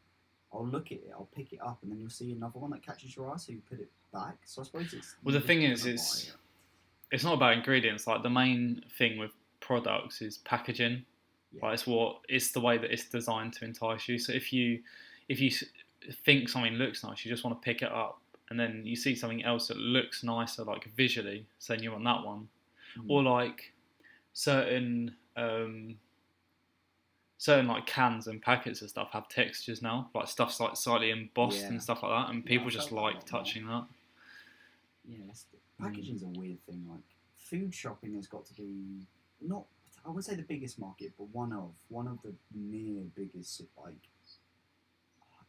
I'll look at it, I'll pick it up, and then you'll see another one that catches your eye, so you put it back. So I suppose it's. Well, the thing is, it's not about ingredients. Like the main thing with products is packaging. Yeah. Like it's the way that it's designed to entice you. So if you think something looks nice, you just want to pick it up, and then you see something else that looks nicer, like visually, so then you want that one. Or like certain like cans and packets and stuff have textures now, like stuff's like slightly embossed and stuff like that, and people just like touching that. Yeah, packaging's a weird thing. Like food shopping has got to be not, I would say the biggest market, but one of the near biggest. Like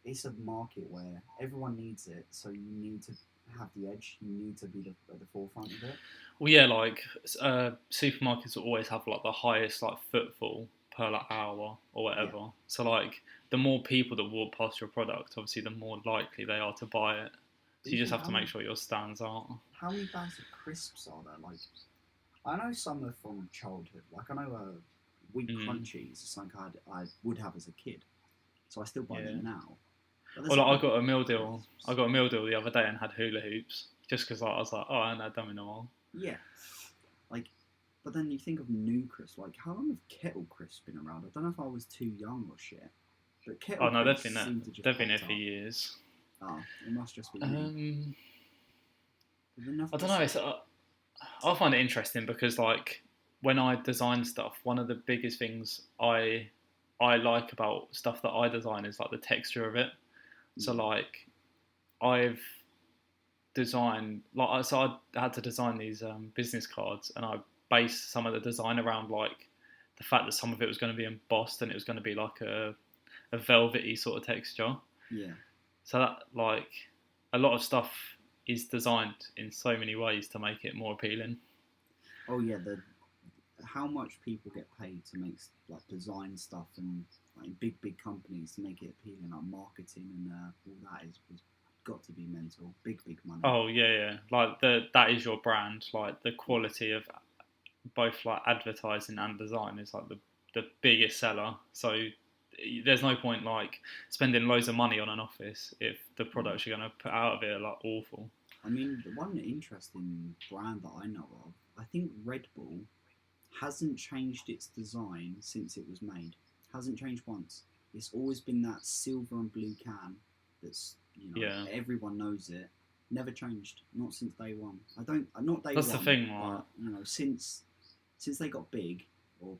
it's a market where everyone needs it, so you need to have the edge. You need to be at the forefront of it. Well, yeah, like supermarkets will always have like the highest like footfall per like hour or whatever. Yeah. So like the more people that walk past your product, obviously the more likely they are to buy it. So you just have to make sure your stands out. How many bags of crisps are there? Like, I know some are from childhood. Like I know wheat crunchies is something I would have as a kid, so I still buy them now. Well, like, I got a meal deal. I got a meal deal the other day and had hula hoops just because I was like, oh, I haven't had them in a while. Yeah, like, but then you think of new crisps. Like, how long have Kettle Crisps been around? I don't know if I was too young or shit. But Kettle oh no, they've been there for years. Oh, it must just be. I don't know. I find it interesting because, like, when I design stuff, one of the biggest things I like about stuff that I design is like the texture of it. So, like, I've designed I had to design these business cards, and I based some of the design around like the fact that some of it was going to be embossed and it was going to be like a velvety sort of texture. Yeah. So that like a lot of stuff is designed in so many ways to make it more appealing. Oh yeah, how much people get paid to make like design stuff and like big companies to make it appealing, like marketing and all that is got to be mental. Big money. Oh yeah. Like that is your brand. Like the quality of both like advertising and design is like the biggest seller. So there's no point like spending loads of money on an office if the products you're going to put out of it are like awful. I mean, the one interesting brand that I know of, I think Red Bull hasn't changed its design since it was made. Hasn't changed once. It's always been that silver and blue can that's, everyone knows it. Never changed. Not since day one. Not day one. That's the thing, but, since they got big or,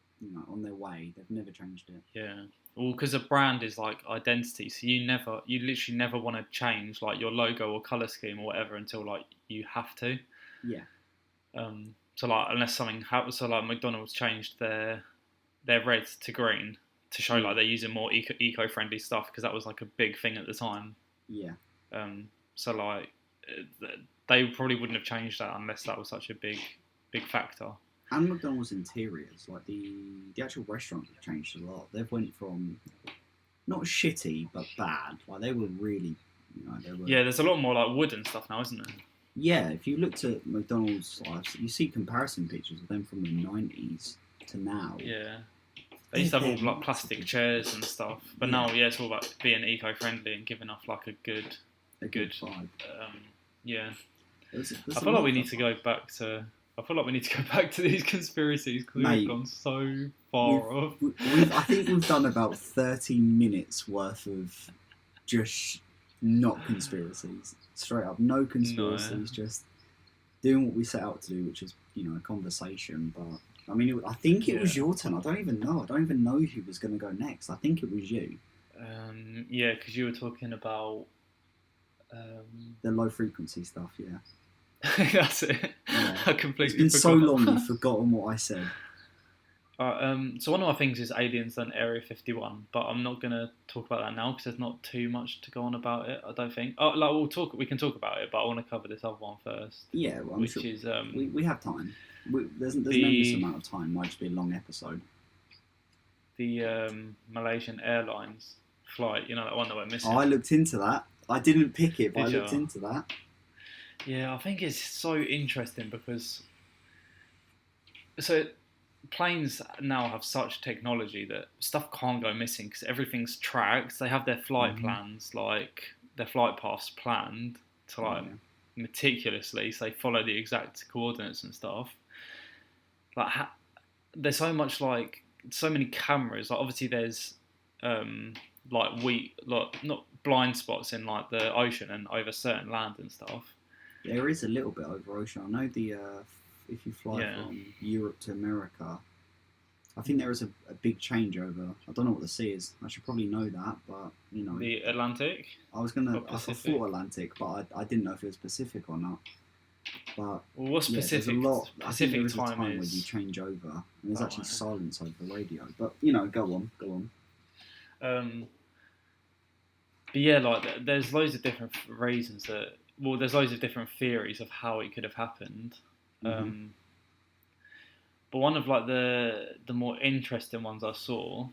on their way, they've never changed it. Yeah. Well, because a brand is like identity, so you literally never want to change like your logo or color scheme or whatever until like you have to. Yeah. So like unless something happens, so like McDonald's changed their red to green to show like they're using more eco-friendly stuff because that was like a big thing at the time. Yeah. So like they probably wouldn't have changed that unless that was such a big factor. And McDonald's interiors, like the actual restaurant, have changed a lot. They've went from not shitty but bad. Like they were really, they were. Yeah, there's a lot more like wood and stuff now, isn't there? Yeah, if you looked at McDonald's, you see comparison pictures of them from the 90s to now. Yeah. They used to have all like plastic chairs and stuff, but now it's all about being eco-friendly and giving off like a good vibe. Yeah. There's I feel like we need to go back to. I feel like we need to go back to these conspiracies because we've gone so far off. I think we've done about 30 minutes worth of just not conspiracies. Straight up, no conspiracies. Just doing what we set out to do, which is a conversation. But I mean, I think it was your turn. I don't even know. I don't even know who was going to go next. I think it was you. Yeah, because you were talking about the low frequency stuff. Yeah. That's it. Yeah. I completely. It's been so long, you've forgotten what I said. So one of my things is aliens and Area 51, but I'm not going to talk about that now because there's not too much to go on about it. I don't think. We can talk about it, but I want to cover this other one first. Yeah, well, which is we have time. There's an endless amount of time. Might just be a long episode. The Malaysian Airlines flight, that one that went missing. Oh, I looked into that. I didn't pick it, but I looked into that. Yeah, I think it's so interesting because planes now have such technology that stuff can't go missing because everything's tracked. They have their flight plans, like their flight paths planned to meticulously, so they follow the exact coordinates and stuff. Like there's so many cameras. Like obviously there's not blind spots in like the ocean and over certain land and stuff. There is a little bit over ocean. I know if you fly from Europe to America, I think there is a big changeover. I don't know what the sea is. I should probably know that, but the Atlantic. I thought Atlantic, but I didn't know if it was Pacific or not. But what's Pacific? There's a lot. I think there is time a time where you change over, and there's actually silence over the radio. But go on. But yeah, like there's loads of different reasons that. Well, there's loads of different theories of how it could have happened. Mm-hmm. But one of like the more interesting ones I saw.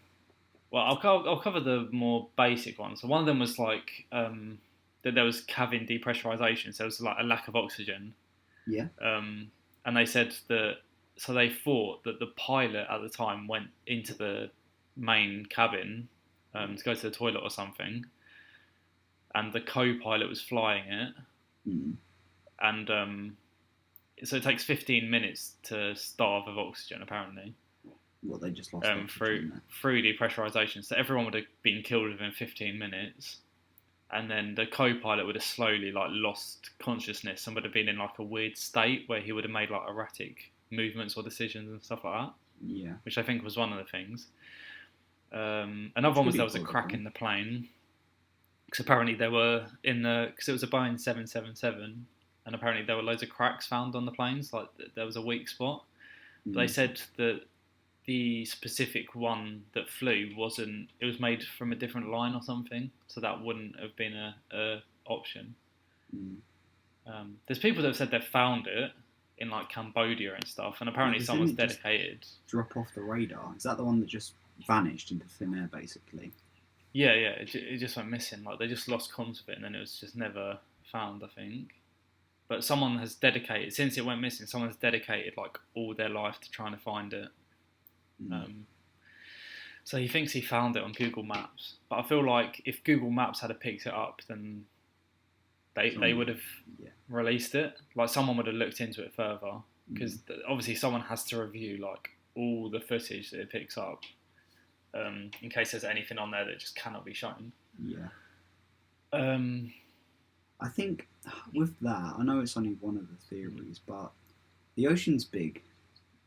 Well, I'll cover the more basic ones. So one of them was like that there was cabin depressurization, so there was like a lack of oxygen. Yeah. And they said that. So they thought that the pilot at the time went into the main cabin to go to the toilet or something, and the co-pilot was flying it. And so it takes 15 minutes to starve of oxygen, apparently. Well, they just lost through depressurization. So everyone would have been killed within 15 minutes, and then the co-pilot would have slowly like lost consciousness and would have been in like a weird state where he would have made like erratic movements or decisions and stuff like that. Yeah, which I think was one of the things. Another one was there was a crack in the plane. Because apparently because it was a Boeing 777, and apparently there were loads of cracks found on the planes, like there was a weak spot. But they said that the specific one that flew it was made from a different line or something, so that wouldn't have been a option. There's people that have said they've found it in like Cambodia and stuff, and apparently someone's dedicated. Drop off the radar. Is that the one that just vanished into thin air, basically? Yeah, it just went missing. Like they just lost comms of it, and then it was just never found, I think. But someone has dedicated, since it went missing, someone's dedicated like all their life to trying to find it. So he thinks he found it on Google Maps, but I feel like if Google Maps had picked it up, then they would have released it. Like someone would have looked into it further, because obviously someone has to review like all the footage that it picks up. In case there's anything on there that just cannot be shown. Yeah. I think with that, I know it's only one of the theories, but the ocean's big.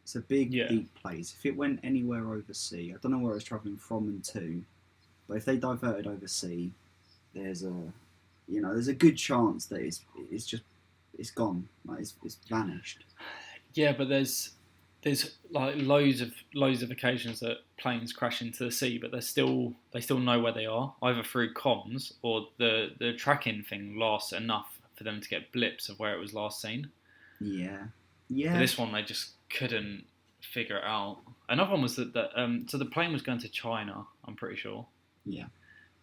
It's a big, deep place. If it went anywhere overseas, I don't know where it's travelling from and to, but if they diverted overseas, there's a good chance that it's gone, like it's vanished. Yeah, but there's like loads of occasions that planes crash into the sea, but they still know where they are, either through comms or the tracking thing lasts enough for them to get blips of where it was last seen. Yeah, But yeah, this one they just couldn't figure it out. Another one was that so the plane was going to China, I'm pretty sure, yeah.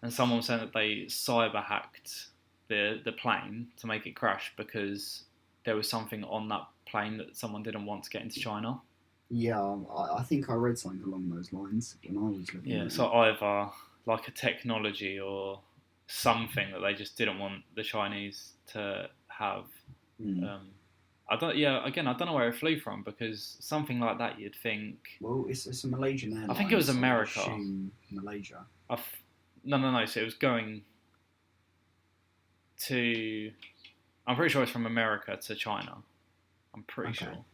and someone was saying that they cyber hacked the plane to make it crash because there was something on that plane that someone didn't want to get into China. Yeah, I think I read something along those lines when I was looking Yeah, at so it. either like a technology or something that they just didn't want the Chinese to have. Mm. Um, I don't. Yeah, again, I don't know where it flew from because something like that you'd think. Well, it's a Malaysian I think it airline, was so I America. assume Malaysia. No, no, no. So it was going to. I'm pretty sure it's from America to China. I'm pretty Okay. sure.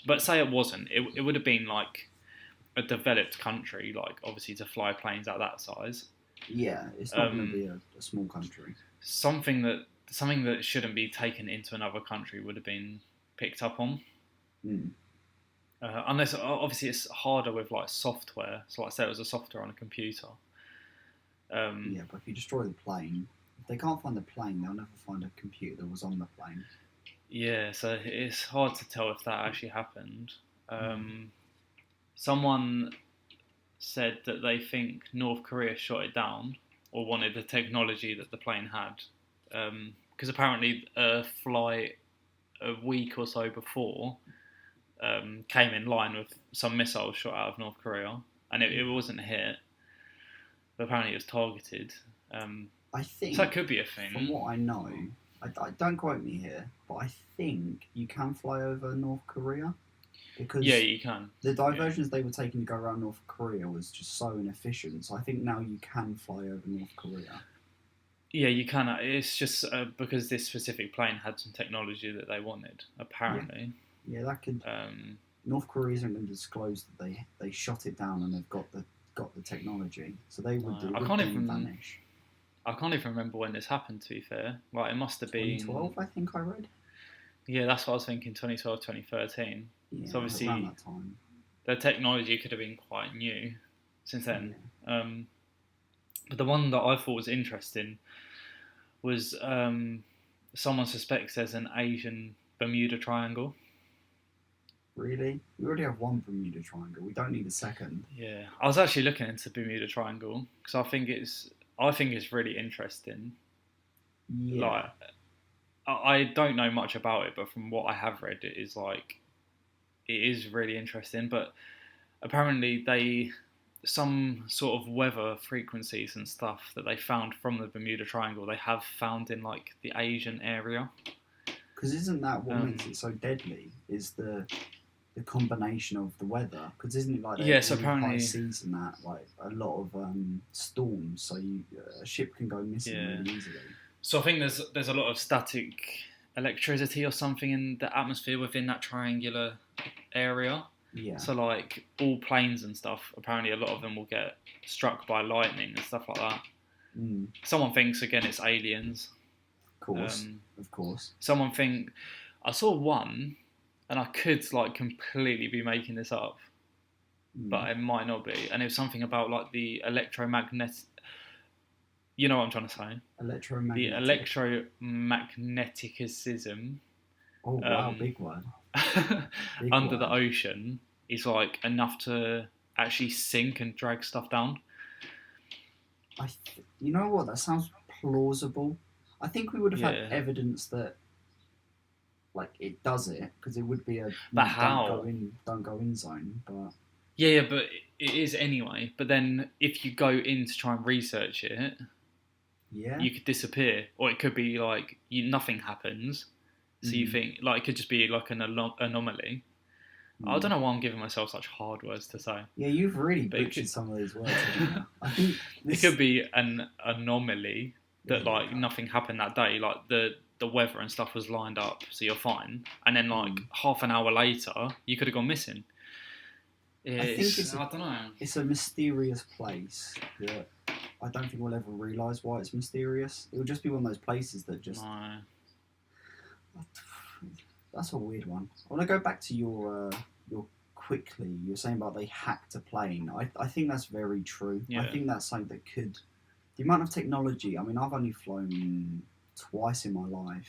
But say it wasn't. It would have been like a developed country, like obviously to fly planes at that size. Yeah, it's not going to Um, be a small country. something that shouldn't be taken into another country would have been picked up on. Mm. Unless obviously it's harder with like software. So like say it was a software on a computer. Um, Yeah, but if you destroy the plane, if they can't find the plane, they'll never find a computer that was on the plane. yeah, so it's hard to tell if that actually happened. Mm. Um, someone said that they think North Korea shot it down or wanted the technology that the plane had. Because apparently a flight a week or so before came in line with some missiles shot out of North Korea, and it wasn't hit, but apparently it was targeted. I So that think, could be a from thing. what I know, I don't quote me here, but I think you can fly over North Korea Yeah, because you can. the Yeah, diversions they were taking to go around North Korea was just so inefficient. So I think now you can fly over North Korea. yeah, you can. It's just because this specific plane had some technology that they wanted, Yeah, apparently. yeah, that could. Um, North Korea isn't going to disclose that they shot it down and they've got the technology, so they would no, it I would can't then even. vanish. I can't even remember when this happened. To be fair, like it must have been. 2012, I think I read. Yeah, that's what I was thinking. 2012, 2013. So Yeah, around obviously that time. the technology could have been quite new since then. Yeah, But the one that I thought was interesting was someone suspects there's an Asian Bermuda Triangle. really. We already have one Bermuda Triangle. We don't need a second. Yeah, I was actually looking into Bermuda Triangle because I think it's really interesting. Yeah, Like I don't know much about it, but from what I have read, it is like it is really interesting. But apparently they some sort of weather frequencies and stuff that they found from the Bermuda Triangle they have found in like the Asian area. because isn't that what makes Um, it so deadly? Is the combination of the weather? Because isn't it like yes, really high apparently, seas and that, like a lot of storms, so a ship can go missing yeah. really easily. So I think there's a lot of static electricity or something in the atmosphere within that triangular area. Yeah, So like all planes and stuff, apparently a lot of them will get struck by lightning and stuff like that. mm, Someone thinks again it's aliens. of course, Um, of course. someone think I saw one, and I could like completely be making this up, Mm. but it might not be. And it was something about like the electromagnetic. You know what I'm trying to say? The Electromagnetic. electromagneticism Oh wow, um, big word, big under the word. ocean is like enough to actually sink and drag stuff down. You know what? That sounds plausible. I think we would have had Yeah, evidence that like it does it because it would be a but don't how? go in zone. But Yeah, yeah, but it is anyway. But then if you go in to try and research it, yeah, you could disappear, or it could be like nothing happens. So you mm, think like it could just be like an anomaly. I mm. don't know why I'm giving myself such hard words to say, Yeah, you've really but butchered some of these words, haven't you? I think it could this. be an anomaly that like Yeah, nothing happened that day, like the weather and stuff was lined up, so you're fine. And then like mm. half an hour later, you could have gone missing. I think It's I don't know. it's a mysterious place that I don't think we'll ever realise why it's mysterious. It will just be one of those places that just No. That's a weird one. I want to go back to your quickly. You were saying about they hacked a plane. I think that's very true. I Yeah. think that's something that could. The amount of technology. I mean, I've only flown twice in my life,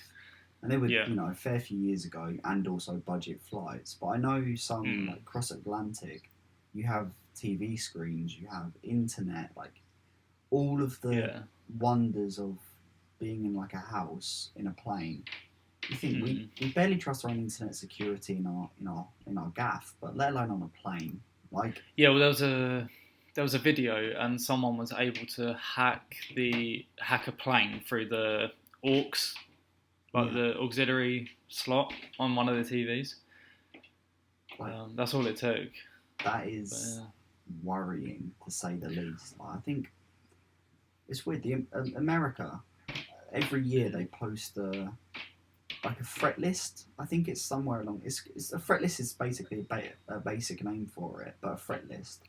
and they were Yeah. a fair few years ago, and also budget flights. But I know some Mm. like cross Atlantic. You have TV screens. You have internet. Like all of the Yeah. wonders of being in like a house in a plane. You think Mm. we barely trust our own internet security in our gaff, but let alone on a plane. Like Yeah. Well, there was a video, and someone was able to hack a plane through the aux, like yeah, the auxiliary slot on one of the TVs. like That's all it took. that But, is worrying to say the least. Like, I think it's weird. America every year they post like a threat list. I think it's somewhere along. It's a threat list is basically a basic name for it, but a threat list.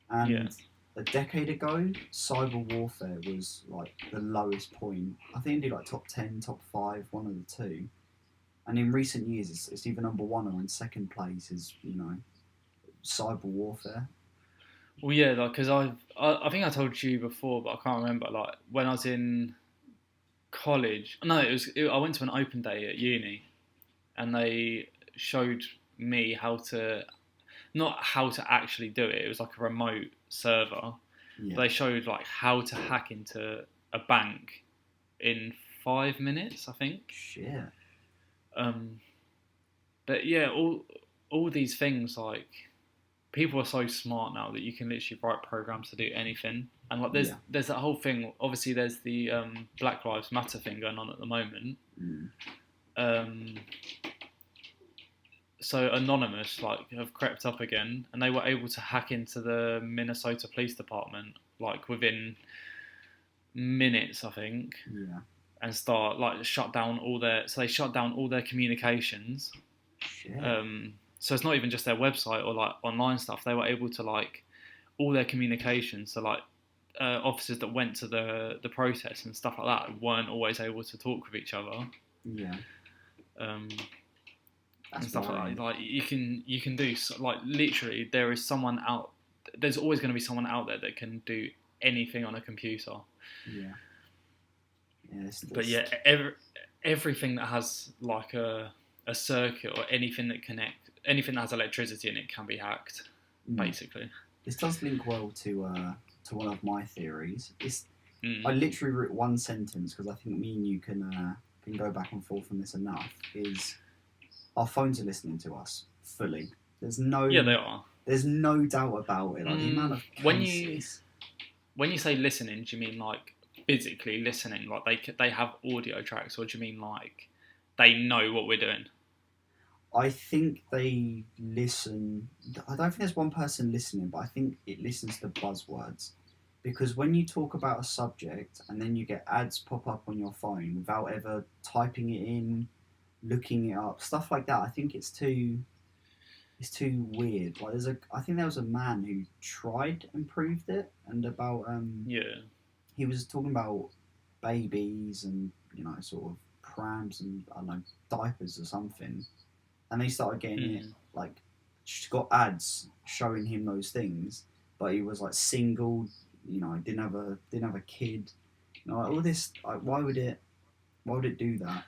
yeah. And a decade ago, cyber warfare was like the lowest point. I think it did like top 10, top 5, one of the two. And in recent years, it's either number one or in second place is, cyber warfare. Well, yeah, like because I think I told you before, but I can't remember. Like when I was in college, no, I went to an open day at uni, and they showed me how to not how to actually do it. It was like a remote server. Yeah. They showed like how to hack into a bank in 5 minutes, I think. Shit. Um, but yeah, all these things like people are so smart now that you can literally write programs to do anything. And like Yeah. there's that whole thing. Obviously, there's the Black Lives Matter thing going on at the moment. Mm. Um, so Anonymous like have crept up again, and they were able to hack into the Minnesota Police Department like within minutes, I think, Yeah. and start like shut down all their. So they shut down all their communications. Shit. So it's not even just their website or like online stuff. They were able to like all their communications. So like officers that went to the protest and stuff like that weren't always able to talk with each other. Yeah. And That's stuff worrying. like that. Like you can do like literally there is someone out. There's always going to be someone out there that can do anything on a computer. Yeah. Yeah. But yeah, everything that has like a circuit or anything that has electricity in it can be hacked, basically. This does link well to one of my theories. Mm. I literally wrote one sentence because I think me and you can go back and forth on this enough. Is our phones are listening to us fully. There's no Yeah, they are. There's no doubt about it. Like the amount of cases. When you say listening, do you mean like physically listening, like they have audio tracks, or do you mean like they know what we're doing? I think they listen. I don't think there's one person listening, but I think it listens to buzzwords. Because when you talk about a subject and then you get ads pop up on your phone without ever typing it in, looking it up, stuff like that, I think it's too weird. Like I think there was a man who tried and proved it, and about Yeah. he was talking about babies and sort of prams and I don't know diapers or something, and they started getting it like got ads showing him those things, but he was like single, didn't have a kid, like all this. Like, why would it do that?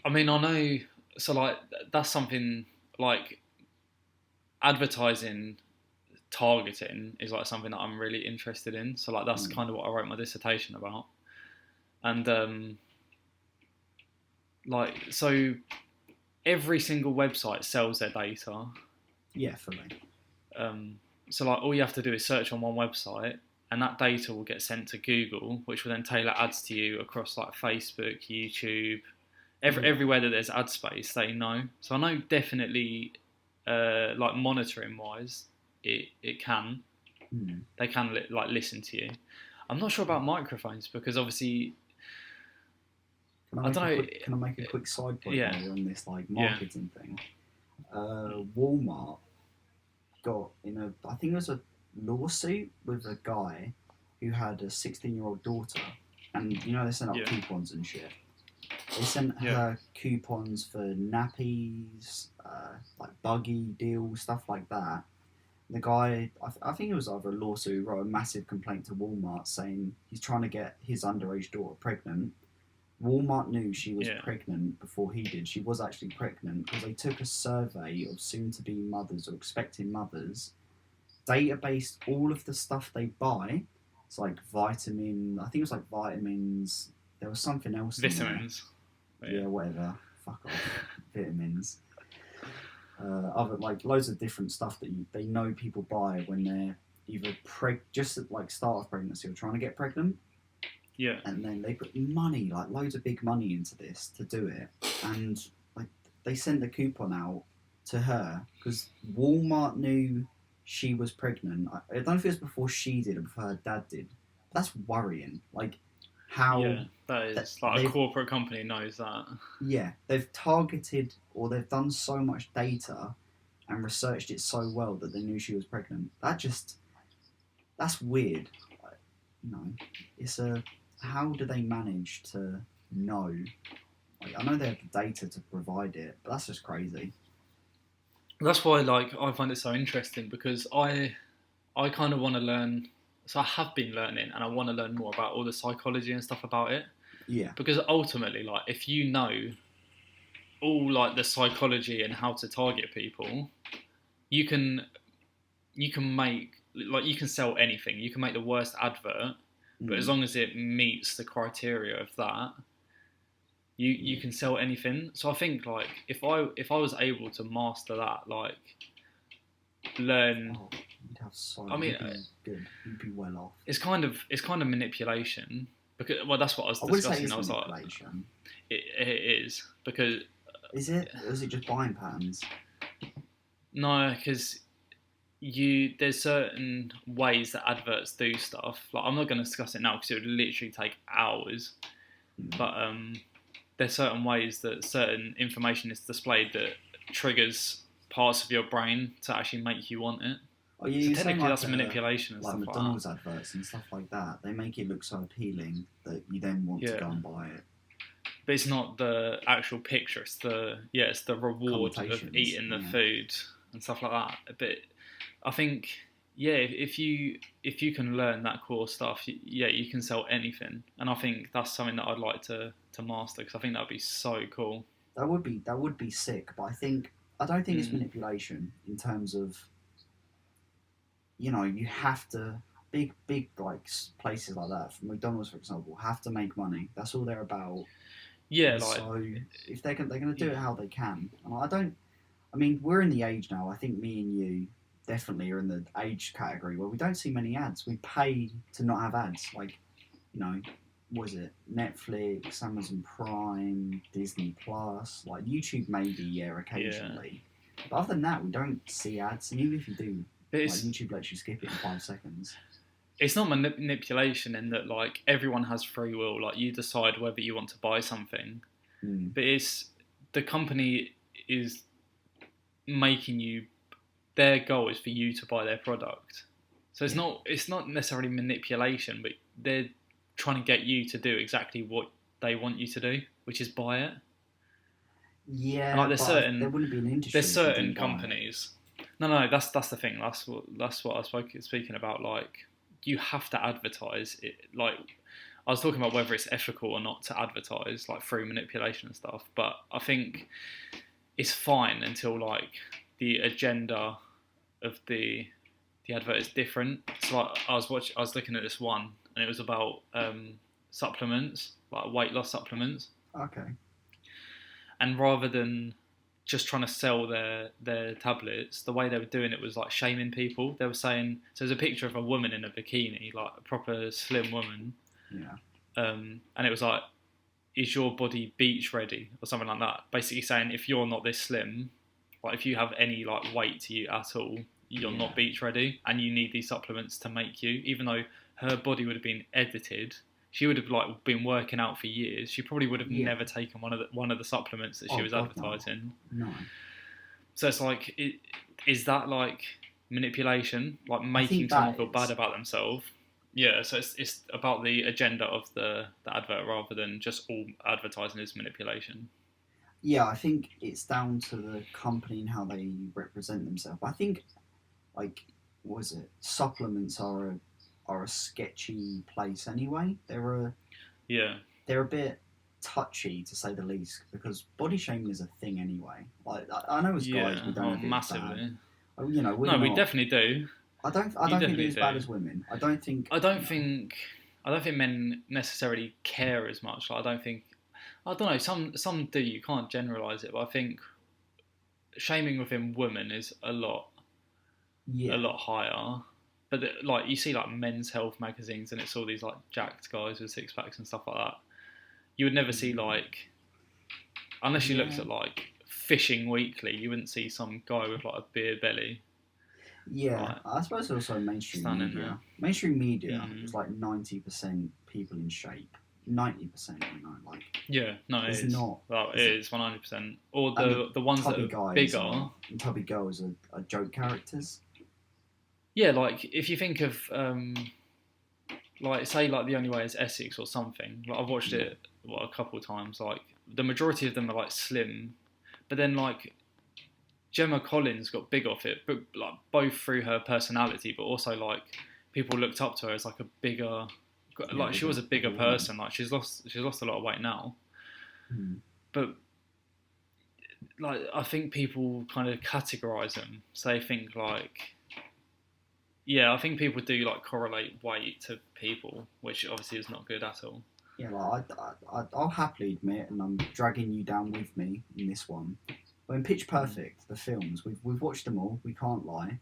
I mean, I know. So like that's something like advertising targeting is like something that I'm really interested in. So like that's kind of what I wrote my dissertation about. And like so every single website sells their data. Yeah, fully. So like all you have to do is search on one website, and that data will get sent to Google, which will then tailor ads to you across like Facebook, YouTube, everywhere that there's ad space. They know. So I know definitely, like monitoring wise, it can. They can like listen to you. I'm not sure about microphones because obviously. Can I make a quick side point while we're on this like marketing thing? Walmart got I think it was a lawsuit with a guy who had a 16-year-old daughter, and they sent out coupons and shit. They sent Yeah. her coupons for nappies, like buggy deals, stuff like that. The guy, I think it was either a lawsuit, who wrote a massive complaint to Walmart saying he's trying to get his underage daughter pregnant. Walmart knew she was Yeah. pregnant before he did. She was actually pregnant because they took a survey of soon to be mothers or expecting mothers, databased all of the stuff they buy. It's like vitamin, I think it was like vitamins. There was something else in there. Vitamins. Yeah, whatever. Fuck off. Vitamins. Other like loads of different stuff that they know people buy when they're either just at like start of pregnancy or trying to get pregnant. Yeah. And then they put money, like loads of big money into this to do it. And like they sent the coupon out to her because Walmart knew she was pregnant. I don't know if it was before she did or before her dad did. But that's worrying. Like how Yeah, that is like a corporate company knows that. Yeah, they've targeted or they've done so much data and researched it so well that they knew she was pregnant. That's weird. You know, it's a how do they manage to know? Like, I know they have the data to provide it, but that's just crazy. That's why, like, I find it so interesting because I kind of want to learn. So I have been learning, and I want to learn more about all the psychology and stuff about it. Yeah, Because ultimately, like, if you know all like the psychology and how to target people, you can make like you can sell anything. You can make the worst advert, but as long as it meets the criteria of that, you can sell anything. So I think like if I was able to master that, like learn. oh, you'd have so. I mean, you'd be good. You'd be well off. It's kind of manipulation because that's what I was I wouldn't say discussing. it's I was like, manipulation. it is because Is it? Or is it just buying patterns? no, because there's certain ways that adverts do stuff. Like I'm not going to discuss it now because it would literally take hours. But there's certain ways that certain information is displayed that triggers parts of your brain to actually make you want it. Oh, yeah, So technically, that's manipulation and like stuff McDonald's like adverts and stuff like that. They make it look so appealing that you then want to go and buy it. But it's not the actual picture. It's the reward of eating the food and stuff like that. But I think if you can learn that core stuff, you can sell anything. And I think that's something that I'd like to master because I think that'd be so cool. That would be sick. But I don't think it's manipulation in terms of. You know, you have to big like places like that, McDonald's for example, have to make money. That's all they're about. Yeah, and like so if they're going to do it how they can, and I mean, we're in the age now. I think me and you definitely are in the age category where we don't see many ads. We pay to not have ads. Like, you know, what is it? Netflix, Amazon Prime, Disney Plus, like YouTube maybe occasionally. Yeah. But other than that, we don't see ads, and even if you do. Like YouTube lets you skip it in 5 seconds. It's not manipulation in that like everyone has free will. Like you decide whether you want to buy something, but it's the company is making you. Their goal is for you to buy their product. So it's not necessarily manipulation, but they're trying to get you to do exactly what they want you to do, which is buy it. Yeah, and like there wouldn't be an industry. There's certain companies. No, that's the thing. That's what I was speaking about. Like, you have to advertise it. Like, I was talking about whether it's ethical or not to advertise, like through manipulation and stuff. But I think it's fine until like the agenda of the advert is different. So like, I was looking at this one, and it was about supplements, like weight loss supplements. Okay. And rather than just trying to sell their tablets, the way they were doing it was like shaming people. They were saying, so there's a picture of a woman in a bikini, like a proper slim woman. Yeah. And it was like, is your body beach ready or something like that? Basically saying if you're not this slim, like if you have any like weight to you at all, you're not beach ready, and you need these supplements to make you. Even though her body would have been edited, she would have like been working out for years. She probably would have never taken one of the supplements that she was advertising. No. So it's like, is that like manipulation, like making someone feel bad about themselves? Yeah, so it's about the agenda of the advert rather than just all advertising is manipulation. Yeah, I think it's down to the company and how they represent themselves. I think like what was it? Supplements are a sketchy place anyway. Yeah, They're a bit touchy to say the least because body shaming is a thing anyway. Like I know as guys we yeah, don't oh, have it as bad. massively. You know, we're No, we not. definitely do. I You don't think definitely it's as bad do. as women. I don't think I don't you know. think I don't think men necessarily care as much. Like, I don't think I don't know. Some do. You can't generalize it, but I think shaming within women is a Yeah. lot higher. But like you see like men's health magazines, and it's all these like jacked guys with six packs and stuff like that. You would never see like unless you looked Yeah. at like Fishing Weekly, you wouldn't see some guy with like a beer belly Yeah, like I suppose also mainstream standing there. media. Mainstream media is Mm. like 90% people in shape. 90%, you know, like Yeah, no, it it's is. not. Well, it It's, is 100%. Or and the the ones that tubby are guys bigger. and tubby girls are joke characters. Yeah, like if you think of like say like The Only Way is Essex or something. Like I've watched Yeah. it a couple of times. Like the majority of them are like slim, but then like Gemma Collins got big off it, but like both through her personality, but also like people looked up to her as like a bigger, Yeah, like she was a bigger bigger woman. person. Like she's lost a lot of weight now, Mm. but like I think people kind of categorize them. So they think like yeah, I think people do like correlate weight to people, which obviously is not good at all. Yeah, like I'll happily admit, and I'm dragging you down with me in this one. But in Pitch Mm. Perfect, the films we've watched them all. We can't lie.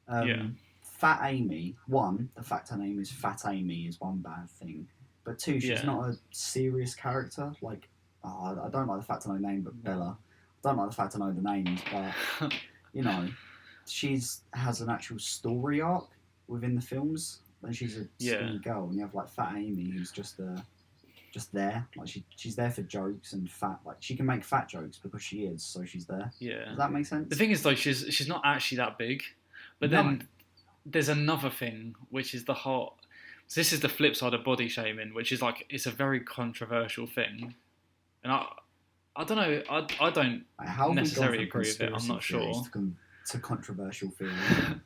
Yeah, Fat Amy. One, the fact her name is Fat Amy is one bad thing. But two, she's yeah, not a serious character. Like, I don't like the fact I know her name, but Bella. I don't like the fact I know the names, but you know, she's has an actual story arc within the films. And she's a yeah, skinny girl, and you have like Fat Amy, who's just there. Like she's there for jokes and fat. Like she can make fat jokes because she is, so she's there. yeah. Does that make The sense? thing is though, she's not actually that big, but No. then there's another thing which is the whole. So this is the flip side of body shaming, which is like it's a very controversial thing, and I don't know, I don't Like, how have we gone necessarily from agree with it. I'm conspiracy not theories sure. to controversial theories?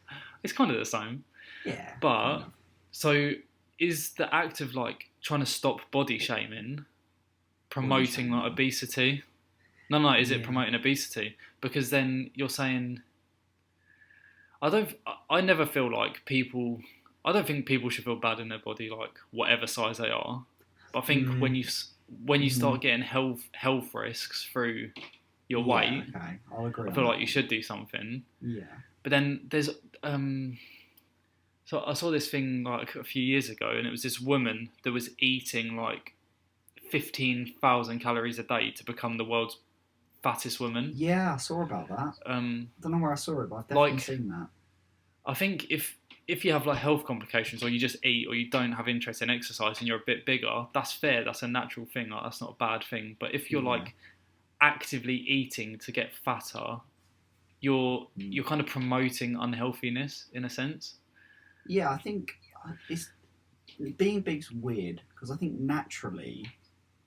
It's kind of the same, Yeah, but kind of. so is the act of like trying to stop body shaming Body promoting like shaming. obesity? No, is it Yeah. promoting obesity? Because then you're saying I don't. I never feel like people. I don't think people should feel bad in their body, like whatever size they are. But I think Mm, when you mm, start getting health risks through your yeah, weight, okay. I'll agree I on feel that like you one. should do something. Yeah. But then there's um. So I saw this thing like a few years ago, and it was this woman that was eating like 15,000 calories a day to become the world's fattest woman. Yeah, I saw about that. Um, I don't know where I saw it, but I've definitely like seen that. I think if you have like health complications or you just eat or you don't have interest in exercise and you're a bit bigger, that's fair. That's a natural thing. Like, that's not a bad thing. But if you're Yeah. like actively eating to get fatter, Mm. you're kind of promoting unhealthiness in a sense. Yeah, I think it's being big's weird because I think naturally,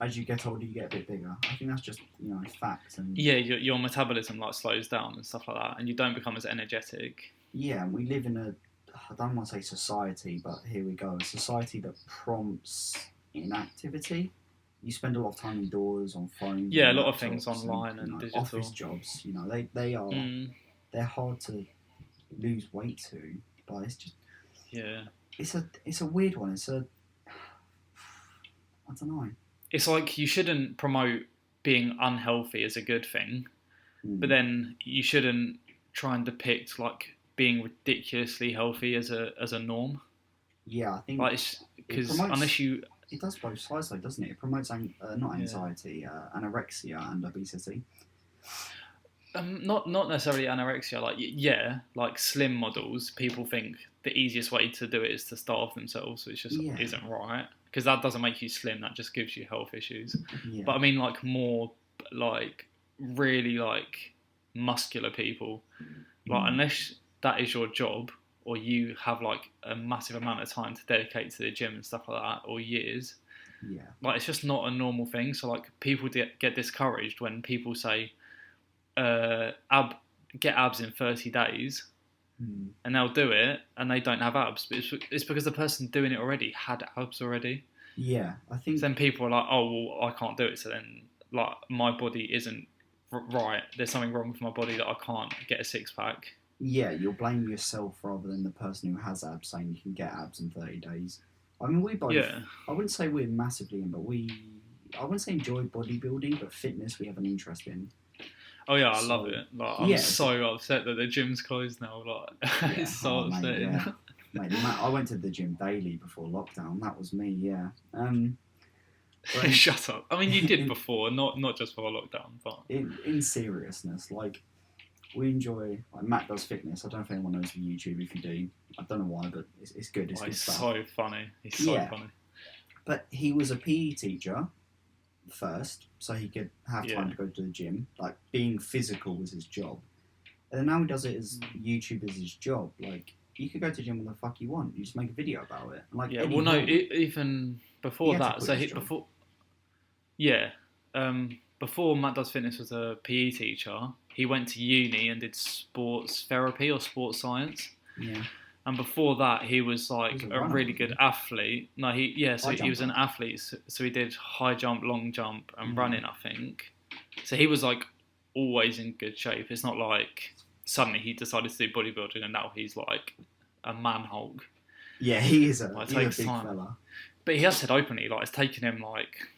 as you get older, you get a bit bigger. I think that's just fact and Yeah, your metabolism like slows down and stuff like that, and you don't become as energetic. yeah, and we live in a I don't want to say society, but here we go, a society that prompts inactivity. You spend a lot of time indoors on phones Yeah, a and lot of things laptops online and and office digital. jobs. They are Mm, they're hard to lose weight to, but it's just yeah, it's a weird one. It's a I don't know. it's like you shouldn't promote being unhealthy as a good thing, but Hmm. then you shouldn't try and depict like being ridiculously healthy as a norm. Yeah, I Like, think it because promotes. unless you, It does both sides, though, doesn't it? It promotes not yeah, anxiety, anorexia and obesity. not necessarily anorexia. Like, yeah, like slim models, people think the easiest way to do it is to starve themselves, which just Yeah, isn't right. Because that doesn't make you slim. That just gives you health issues. yeah, But I mean, like more like really like muscular people. Like mm, unless that is your job, or you have like a massive amount of time to dedicate to the gym and stuff like that, or years, Yeah. like it's just not a normal thing. So like people get discouraged when people say, get abs in 30 days, and they'll do it and they don't have abs, but it's because the person doing it already had abs already. Yeah, I think. So then people are like, oh well, I can't do it. So then like my body isn't right. There's something wrong with my body that I can't get a six pack. Yeah, you'll blame yourself rather than the person who has abs saying you can get abs in 30 days. I mean, we both. Yeah. I wouldn't say we're massively in, but I wouldn't say enjoy bodybuilding, but fitness we have an interest in. Oh yeah, I love it. Like I'm yeah. so upset that the gym's closed now. Like it's so upsetting. Mate, yeah. Mate, I went to the gym daily before lockdown. That was me. Yeah. Shut up. I mean, you did before, not just for lockdown, but in seriousness, like we enjoy. Like Matt does fitness. I don't know if anyone knows the YouTube. If you do, I don't know why, but it's good. It's good stuff. So funny. He's so funny. But he was a PE teacher first, so he could have time to go to the gym. Like being physical was his job, and then now he does it as YouTube is his job. Like you could go to the gym when the fuck you want. You just make a video about it. And like even before that. So before Matt Does Fitness was a PE teacher, he went to uni and did sports therapy or sports science. Yeah. And before that, he was like a really good athlete. No, he was an athlete. So he did high jump, long jump, and running, I think. So he was like always in good shape. It's not like suddenly he decided to do bodybuilding and now he's like a man Hulk. Yeah, he is a big time. fella. But he has said openly, like it's taken him like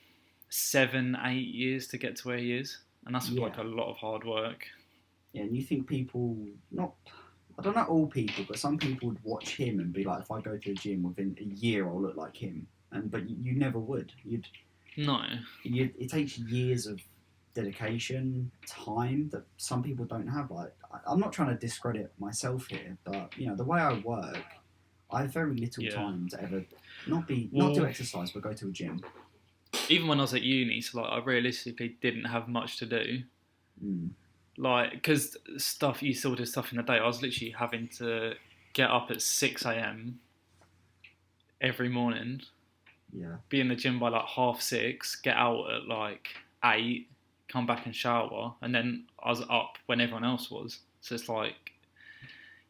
7-8 years to get to where he is, and that's like a lot of hard work. Yeah, and you think people I don't know all people, but some people would watch him and be like, if I go to a gym within a year, I'll look like him. But you never would. It takes years of dedication, time that some people don't have. Like, I'm not trying to discredit myself here, but the way I work, I have very little time to ever not do exercise, but go to a gym. Even when I was at uni, so like I realistically didn't have much to do. Like, because you still do stuff in the day. I was literally having to get up at 6 a.m. every morning. Yeah. Be in the gym by like 6:30, get out at like 8, come back and shower, and then I was up when everyone else was. So it's like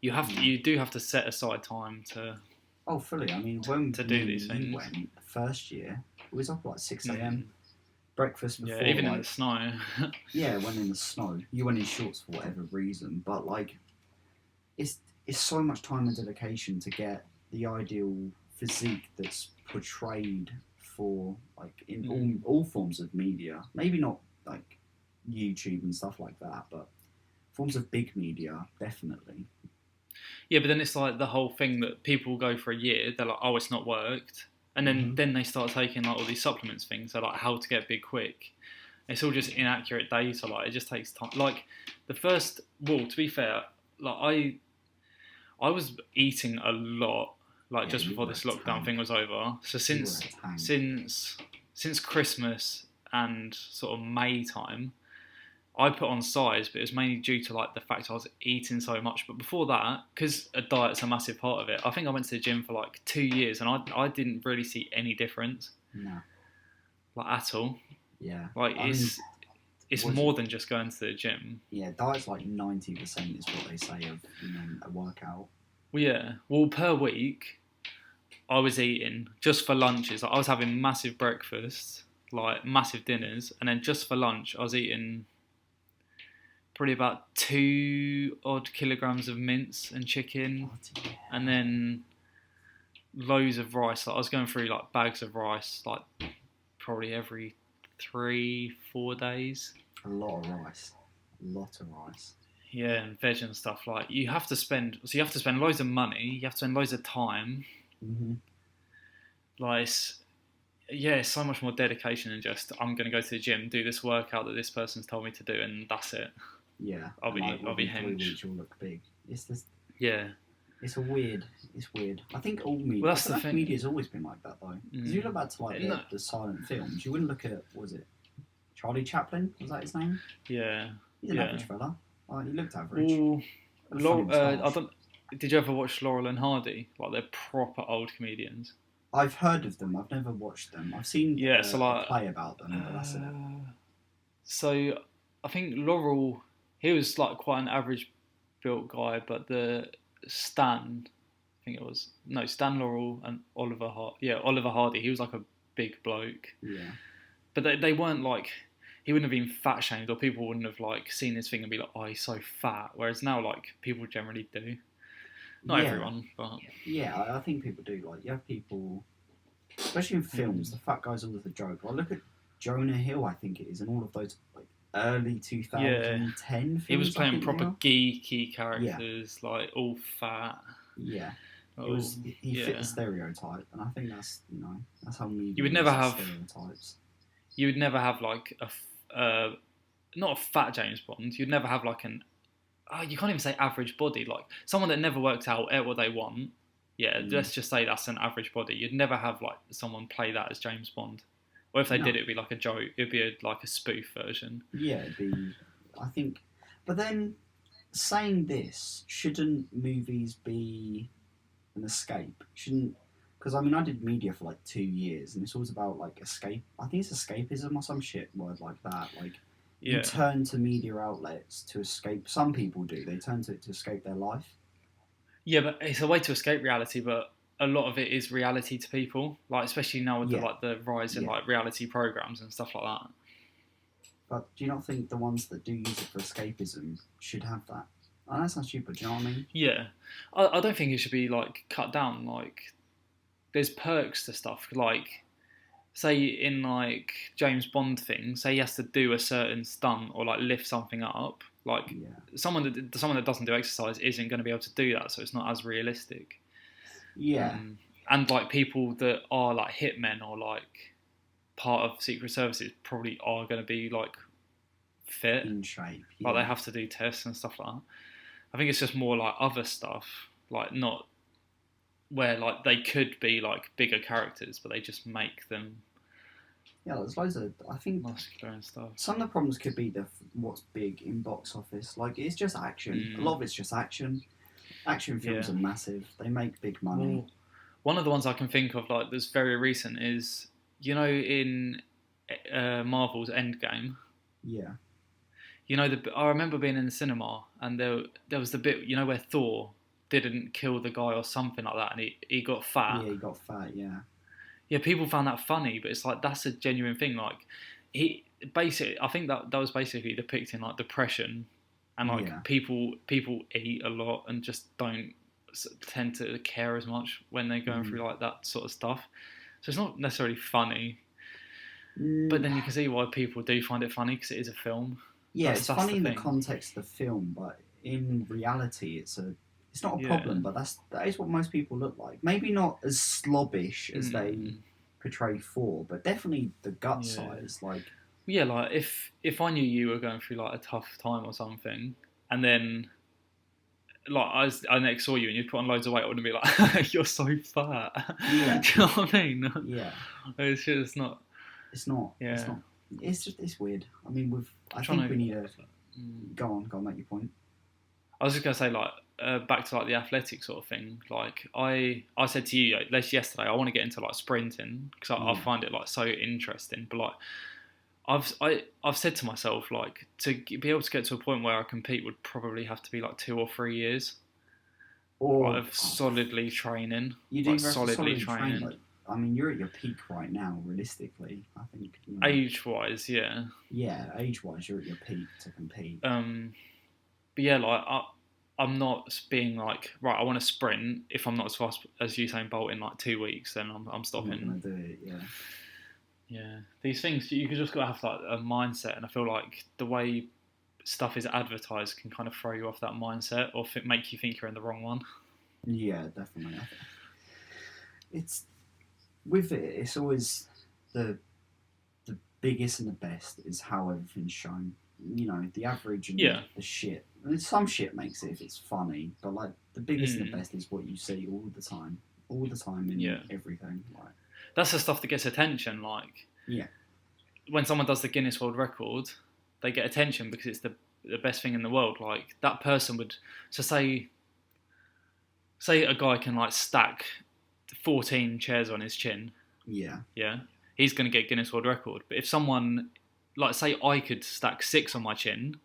you do have to set aside time to. Oh, fully. I mean, when to do these things. Went the first year, it was up at like 6 a.m. Breakfast before. Yeah, even in the snow. Yeah, when in the snow. You went in shorts for whatever reason, but like, it's so much time and dedication to get the ideal physique that's portrayed for like in all forms of media. Maybe not like YouTube and stuff like that, but forms of big media, definitely. Yeah, but then it's like the whole thing that people go for a year, they're like, oh, it's not worked. And then they start taking like all these supplements things, so like how to get big quick. It's all just inaccurate data. Like it just takes time. Like to be fair, like I was eating a lot, like just before this lockdown thing was over. So since Christmas and sort of May time, I put on size, but it was mainly due to like the fact I was eating so much. But before that, because a diet's a massive part of it, I think I went to the gym for like 2 years and I didn't really see any difference. No. Like at all. Yeah. Like it's more than just going to the gym. Yeah, diet's like 90% is what they say of a workout. Well, yeah. Well, per week, I was eating just for lunches. Like, I was having massive breakfasts, like massive dinners, and then just for lunch, I was eating probably about 2 odd kilograms of mince and chicken, and then loads of rice. Like, I was going through like bags of rice, like probably every 3-4 days. A lot of rice. Yeah, and veg and stuff. Like you have to spend loads of money. You have to spend loads of time. Like it's so much more dedication than just I'm going to go to the gym, do this workout that this person's told me to do, and that's it. Yeah, I'll be hinged. You'll look big. It's just It's weird. I think all media. Well, that's the thing. Media's always been like that though. Because you look back to like the silent films, you wouldn't look at Charlie Chaplin? Was that his name? Yeah. He's an average fella. He looked average. I don't. Did you ever watch Laurel and Hardy? Like they're proper old comedians. I've heard of them. I've never watched them. I've seen Yeah, so a like, play about them, but that's it. so I think Laurel, he was like quite an average built guy, but the Stan, I think it was no Stan Laurel and Oliver Hardy. Yeah, Oliver Hardy. He was like a big bloke, Yeah. but they weren't like. He wouldn't have been fat shamed, or people wouldn't have like seen his thing and be like, "Oh, he's so fat." Whereas now, like people generally do. Not Yeah. everyone, but Yeah, I think people do. Like, you have people, especially in films, the fat guy's always the joke. Like, look at Jonah Hill, I think it is, and all of those like early 2010 films. he was I playing think proper they are. geeky characters, like all fat. Yeah. Oh, He fit the stereotype, and I think that's that's how media You would never uses have- stereotypes. You would never have like not a fat James Bond. You'd never have like you can't even say average body. Like someone that never works out at what they want. Yeah, let's just say that's an average body. You'd never have like someone play that as James Bond. Or if they No. did, it'd be like a joke. It'd be like a spoof version. Yeah, it'd be. I think, but then saying this, shouldn't movies be an escape? Shouldn't because I mean I did media for like 2 years, and it's always about like escape. I think it's escapism or some shit word like that. Like you Yeah, turn to media outlets to escape. Some people do. They turn to it to escape their life. yeah, but it's a way to escape reality. But a lot of it is reality to people. Like especially now with Yeah. the rise in Yeah. like reality programs and stuff like that. But do you not think the ones that do use it for escapism should have that? Oh, that sounds stupid. Do you know what I mean? Yeah, I don't think it should be like cut down. Like, there's perks to stuff. Like, say in like James Bond thing, say he has to do a certain stunt or like lift something up. Like Yeah. someone that doesn't do exercise isn't going to be able to do that, so it's not as realistic. Yeah. And like people that are like hitmen or like part of secret services probably are going to be like fit. In shape. Like Yeah. they have to do tests and stuff like that. I think it's just more like other stuff, like not where like they could be like bigger characters, but they just make them Yeah, there's loads of. I think muscular and stuff. some of the problems could be what's big in box office. Like it's just action. A lot of it's just action. Action films Yeah. are massive. They make big money. Well, one of the ones I can think of like that's very recent is in Marvel's Endgame. Yeah. I remember being in the cinema and there was the bit where Thor didn't kill the guy or something like that, and he got fat. Yeah, he got fat. Yeah. Yeah, people found that funny, but it's like that's a genuine thing. Like I think that was basically depicting like depression, and like Yeah. people eat a lot and just don't tend to care as much when they're going through like that sort of stuff. So it's not necessarily funny, but then you can see why people do find it funny because it is a film. Yeah, That's it's the funny in the thing. context of the film, but in reality, it's not a Yeah. problem. But that is what most people look like. Maybe not as slobbish as they Mm. portray Thor, but definitely the gut Yeah. size. Like, Yeah, like if I knew you were going through like a tough time or something, and then like I next saw you and you put on loads of weight, I wouldn't be like, "You're so fat." Yeah. Do you know what I mean? yeah, It's just not. it's not. It's Yeah. not. It's weird. I mean, I trying think to- we need a Mm. go on, make your point. I was just gonna say like back to like the athletic sort of thing. Like I said to you like, yesterday, I want to get into like sprinting because I Yeah. find it like so interesting. But like I've said to myself like to be able to get to a point where I compete would probably have to be like 2 or 3 years Or of solidly training. you do like, have to solidly solidly train. training. Like, I mean, you're at your peak right now. Realistically, I think. Age wise, yeah. Yeah, age-wise, you're at your peak to compete. But yeah, like I'm not being like right. I want to sprint. If I'm not as fast as Usain Bolt in like 2 weeks, then I'm I'm not stopping. gonna do it. Yeah. Yeah, these things you just got to have like a mindset, and I feel like the way stuff is advertised can kind of throw you off that mindset, or make you think you're in the wrong one. Yeah, definitely. It's with it. It's always the biggest and the best is how everything's shown. You know, the average and Yeah. the shit. I mean, some shit makes it if it's funny, but like the biggest and the best is what you see all the time in Yeah. everything. Like, That's the stuff that gets attention. Like yeah, when someone does the Guinness World Record, they get attention because it's the best thing in the world. Like that person would say say a guy can like stack 14 chairs on his chin, Yeah. yeah, he's going to get Guinness World Record. But if someone, like, say I could stack 6 on my chin,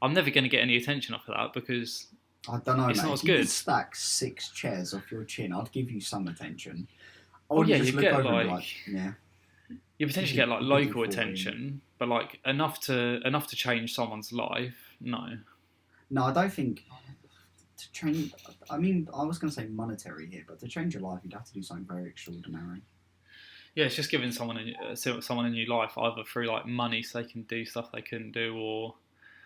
I'm never going to get any attention off of that because I don't know, it's mate. not If as you good. could stack 6 chairs off your chin, I'd give you some attention. Oh yeah, you you look get over and be like yeah. you potentially get like You could do local 14. attention, but like enough to change someone's life. No. No, I don't think to change. I mean, I was going to say monetary here, but to change your life, you'd have to do something very extraordinary. Yeah, it's just giving someone a new life, either through like money, so they can do stuff they couldn't do, or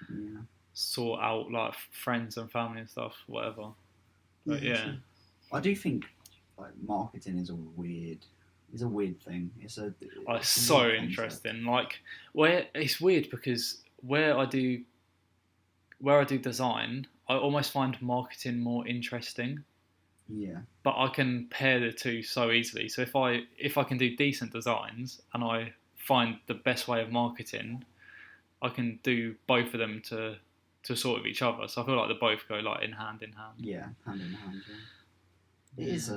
Yeah. sort out like friends and family and stuff, whatever. But yeah. I do think like marketing is a weird thing. It's a So weird concept. interesting. Like where it's weird because where I do design, I almost find marketing more interesting. Yeah. But I can pair the two so easily. So if I can do decent designs and I find the best way of marketing, I can do both of them to sort of each other. So I feel like they both go like in hand. Yeah, hand in hand. Yeah. It is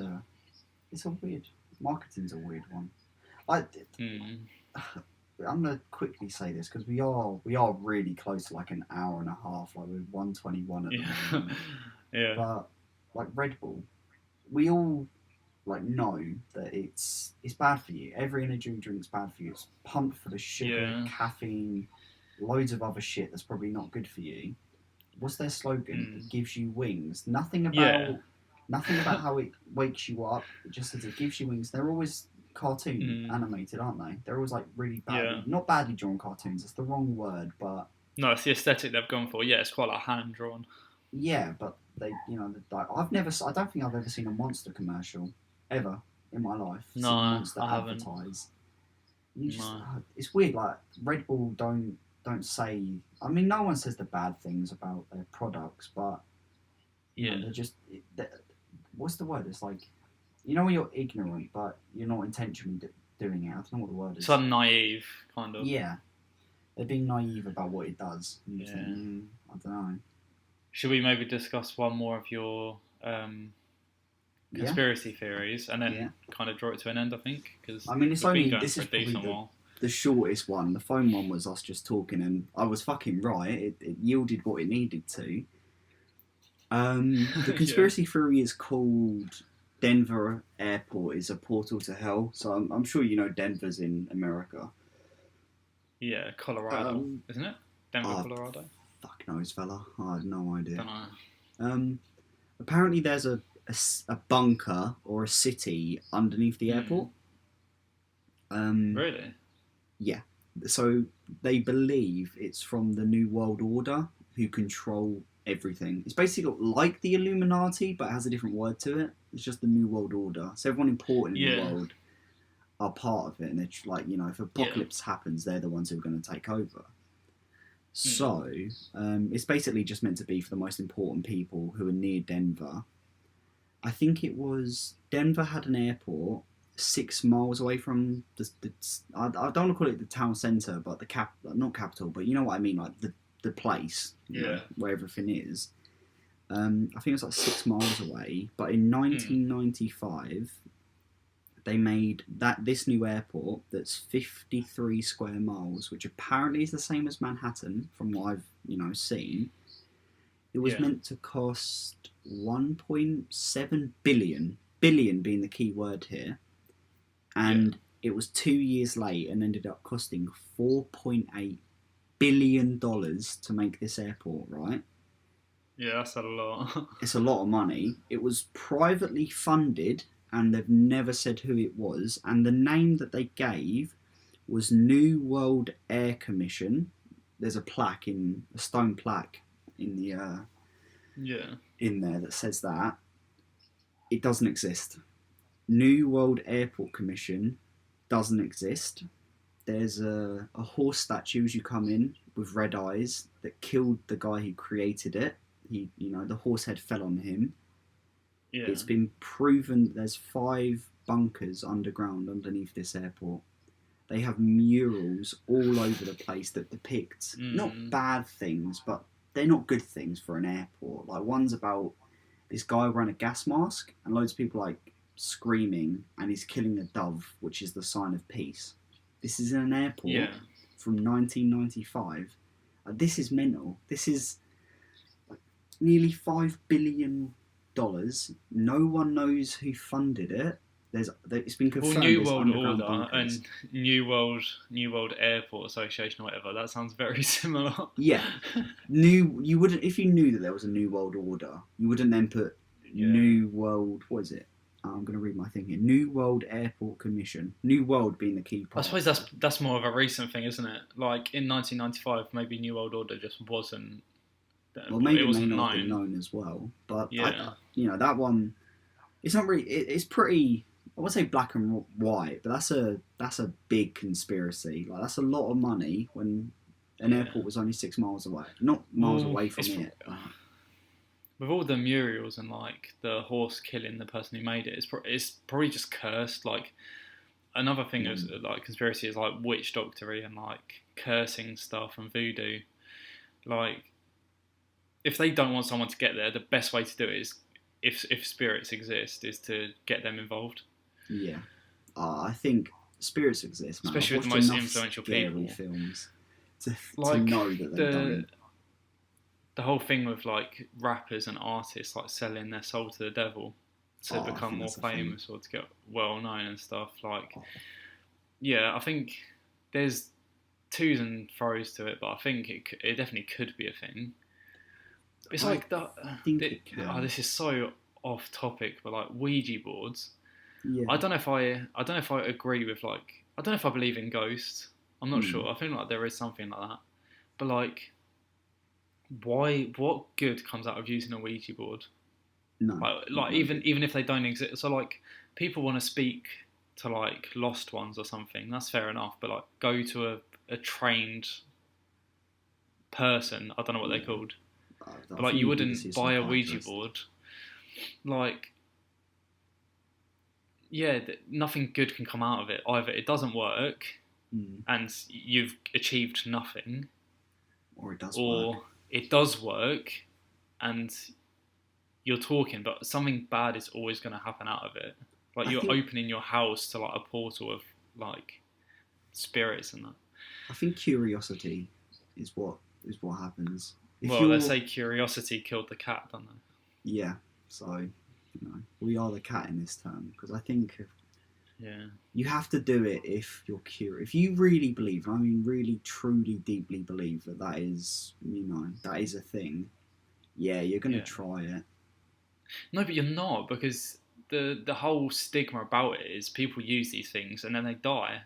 it's a weird marketing's a weird one. I'm gonna quickly say this because we are really close to like an hour and a half. Like we're 1:21 at the moment. Yeah. But like Red Bull, we all like know that it's bad for you. Every energy drink's bad for you. It's pumped for the sugar, caffeine, loads of other shit that's probably not good for you. What's their slogan? It gives you wings. Nothing about how it wakes you up. It just says it gives you wings. They're always cartoon animated, aren't they? They're always like really not badly drawn cartoons. It's the wrong word, but no, it's the aesthetic they've gone for. Yeah, it's quite like hand drawn. Yeah, but they, like, I don't think I've ever seen a Monster commercial ever in my life. No, Monster I haven't. Advertise. It's weird. Like Red Bull don't say. I mean, no one says the bad things about their products, but they're just. What's the word? It's like, when you're ignorant, but you're not intentionally doing it. I don't know what the word is. Some naive kind of. Yeah, they're being naive about what it does. And you think, I don't know. Should we maybe discuss one more of your conspiracy theories and then kind of draw it to an end? I think because I mean, this is probably the shortest one. The phone one was us just talking, and I was fucking right. It yielded what it needed to. The conspiracy theory is called Denver Airport is a portal to hell. So I'm sure you know Denver's in America. Yeah, Colorado, isn't it? Denver, Colorado. Fuck knows, fella. I had no idea. Don't know. Apparently there's a bunker or a city underneath the airport. Really? Yeah. So they believe it's from the New World Order who control everything. It's basically like the Illuminati, but it has a different word to it. It's just the New World Order. So everyone important in the world are part of it, and they're like, if apocalypse happens, they're the ones who are going to take over. So it's basically just meant to be for the most important people who are near Denver. I think it was Denver had an airport 6 miles away from I don't want to call it the town centre, but not capital, but you know what I mean, like the place where everything is. I think it's like 6 miles away, but in 1995 they made this new airport that's 53 square miles, which apparently is the same as Manhattan from what I've seen. It was meant to cost 1.7 billion being the key word here, and it was 2 years late and ended up costing $4.8 billion to make this airport, right? Yeah, that's a lot. It's a lot of money. It was privately funded, and they've never said who it was. And the name that they gave was New World Air Commission. There's a stone plaque in the in there that says that. It doesn't exist. New World Airport Commission doesn't exist. There's a horse statue as you come in with red eyes that killed the guy who created it. The horse head fell on him. Yeah. It's been proven that there's 5 bunkers underground underneath this airport. They have murals all over the place that depict not bad things, but they're not good things for an airport. Like one's about this guy wearing a gas mask and loads of people like screaming, and he's killing a dove, which is the sign of peace. This is in an airport Yeah. from 1995. This is mental. This is like nearly $5 billion. No one knows who funded it. It's been confirmed. Well, New there's World underground Order bunkers. and New World Airport Association or whatever. That sounds very similar. Yeah. You wouldn't, if you knew that there was a New World Order, you wouldn't then put Yeah. New World. What is it? I'm going to read my thing here. New World Airport Commission. New World being the key I part. suppose that's more of a recent thing, isn't it? Like in 1995, maybe New World Order just wasn't. Well, maybe it it may wasn't not have been known. known as well, but Yeah. that one. It's not really. It's pretty. I won't say black and white, but that's a big conspiracy. Like that's a lot of money when an Yeah. airport was only 6 miles away, not miles Well, away from it's- it. With all the murals and like the horse killing the person who made it, it's probably just cursed. Like another thing is like conspiracy is like witch doctory and like cursing stuff and voodoo. Like if they don't want someone to get there, the best way to do it is if spirits exist is to get them involved. Yeah, I think spirits exist, man. Especially I've with the watched most enough influential scary people. films to Like know that they don't. the whole thing with like rappers and artists like selling their soul to the devil to I become think more that's a thing. famous or to get well known and stuff. Like, Oh. yeah, I think there's twos and fro's to it, but I think it definitely could be a thing. It's I like that. think it can. Oh, this is so off topic, but like Ouija boards. Yeah, I don't know if I agree with like I don't know if I believe in ghosts. I'm not Hmm. sure. I feel like there is something like that, but like. Why? What good comes out of using a Ouija board? no, Like even if they don't exist, so like people want to speak to like lost ones or something. That's fair enough, but like go to a trained person. I don't know what they're Yeah. called, I but like think you need to see wouldn't buy a Ouija psychiatrist. board. Like, yeah, nothing good can come out of it. Either it doesn't work Mm. and you've achieved nothing, Or it does or work. it does work and you're talking, but something bad is always going to happen out of it. Like I you're think- opening your house to like a portal of like spirits and that. I think curiosity is what happens. If Well, you're- they say curiosity killed the cat, don't they? yeah. So we are the cat in this term because I think Yeah. you have to do it if you're curious. If you really believe, I mean, really, truly, deeply believe that is that is a thing. Yeah, you're gonna Yeah. try it. No, but you're not, because the whole stigma about it is people use these things and then they die.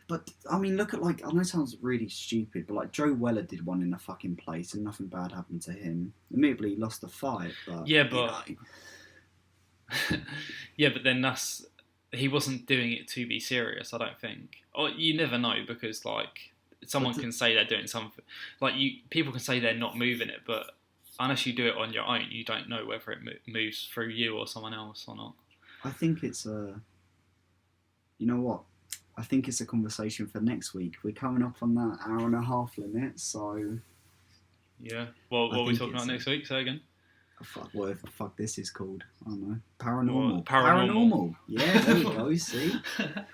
But I mean, look at like I know it sounds really stupid, but like Joe Weller did one in a fucking place and nothing bad happened to him. Admittedly, he lost the fight, but Yeah, you but- know, Yeah, but then he wasn't doing it to be serious, I don't think. Or you never know, because like someone But can say they're doing something, like people can say they're not moving it, but unless you do it on your own, you don't know whether it moves through you or someone else or not. I think it's you know what? I think it's a conversation for next week. We're coming up on that hour and a half limit, so Yeah. Well, what I are we think talking about it's next week? Say again. whatever the fuck this is called. I don't know. Paranormal. What? Paranormal. Yeah, there we go. See, there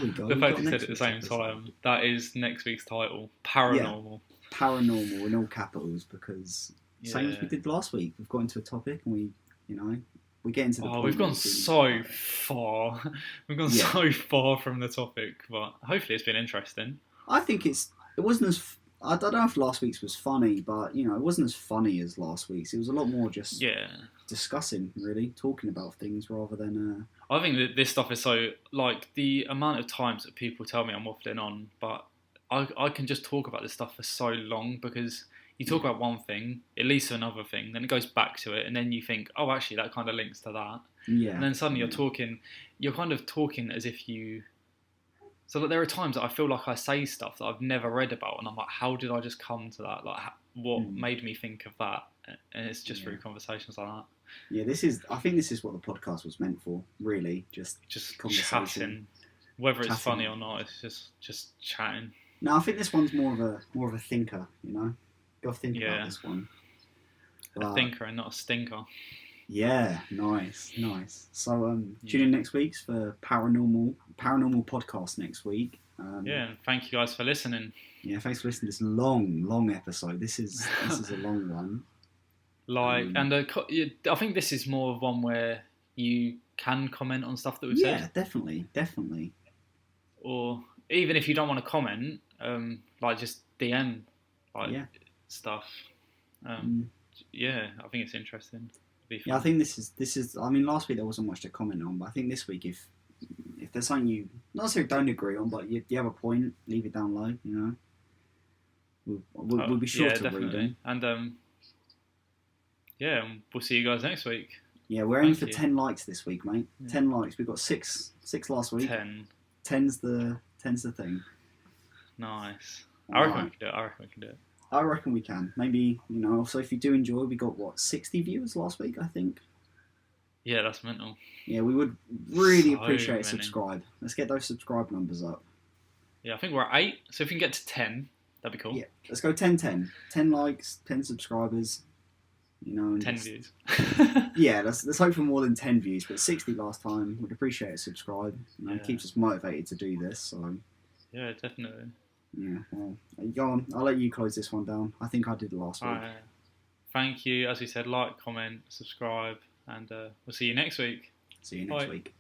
we go. The We fact got you said next it at the week's same episode. time. That is next week's title. Paranormal. Paranormal in all capitals because same as we Yeah. did last week. We've got into a topic and we get into the. Oh, point we've where gone we feel so like- far. We've gone Yeah. so far from the topic, but hopefully it's been interesting. I think it wasn't as. I don't know if last week's was funny, but it wasn't as funny as last week's. It was a lot more just Yeah. discussing, really, talking about things rather than. I think that this stuff is so, like, the amount of times that people tell me I'm waffling on, but I can just talk about this stuff for so long, because you talk about one thing, it leads to another thing, then it goes back to it, and then you think, oh, actually, that kind of links to that. Yeah. And then suddenly yeah. you're kind of talking as if you... So that there are times that I feel like I say stuff that I've never read about, and I'm like, how did I just come to that? Like, what made me think of that? And it's just through conversations like that. Yeah, I think this is what the podcast was meant for, really. Just conversation. Chatting. Whether it's Chatting. funny or not, it's just chatting. No, I think this one's more of a thinker, Got to think Yeah. about this one. A thinker and not a stinker. Yeah, nice. So tune in next week for paranormal podcast next week. Yeah, and thank you guys for listening. Yeah, thanks for listening to this long episode. This is a long one. I think this is more of one where you can comment on stuff that we've said. Yeah, definitely. Or even if you don't want to comment, just DM stuff. Yeah, I think it's interesting. Yeah, I think this is. I mean, last week there wasn't much to comment on, but I think this week, if there's something you not necessarily don't agree on, but you have a point, leave it down low. You know, we'll be sure to read them. And we'll see you guys next week. Yeah, we're aiming for 10 likes this week, mate. Yeah. 10 likes. We've got six last week. 10. 10's the thing. Nice. I reckon we can do it. I reckon we can. Maybe, so if you do enjoy, we got 60 viewers last week, I think. Yeah, that's mental. Yeah, we would really appreciate a subscribe. Let's get those subscribe numbers up. Yeah, I think we're at 8, so if we can get to 10, that'd be cool. Yeah, let's go 10. 10 likes, 10 subscribers. 10 views. Yeah, let's hope for more than 10 views, but 60 last time. We'd appreciate a subscribe. It keeps us motivated to do this. So. Yeah, definitely. Yeah, well, go on. I'll let you close this one down. I think I did last week. Thank you. As we said, like, comment, subscribe, and we'll see you next week. See you next week.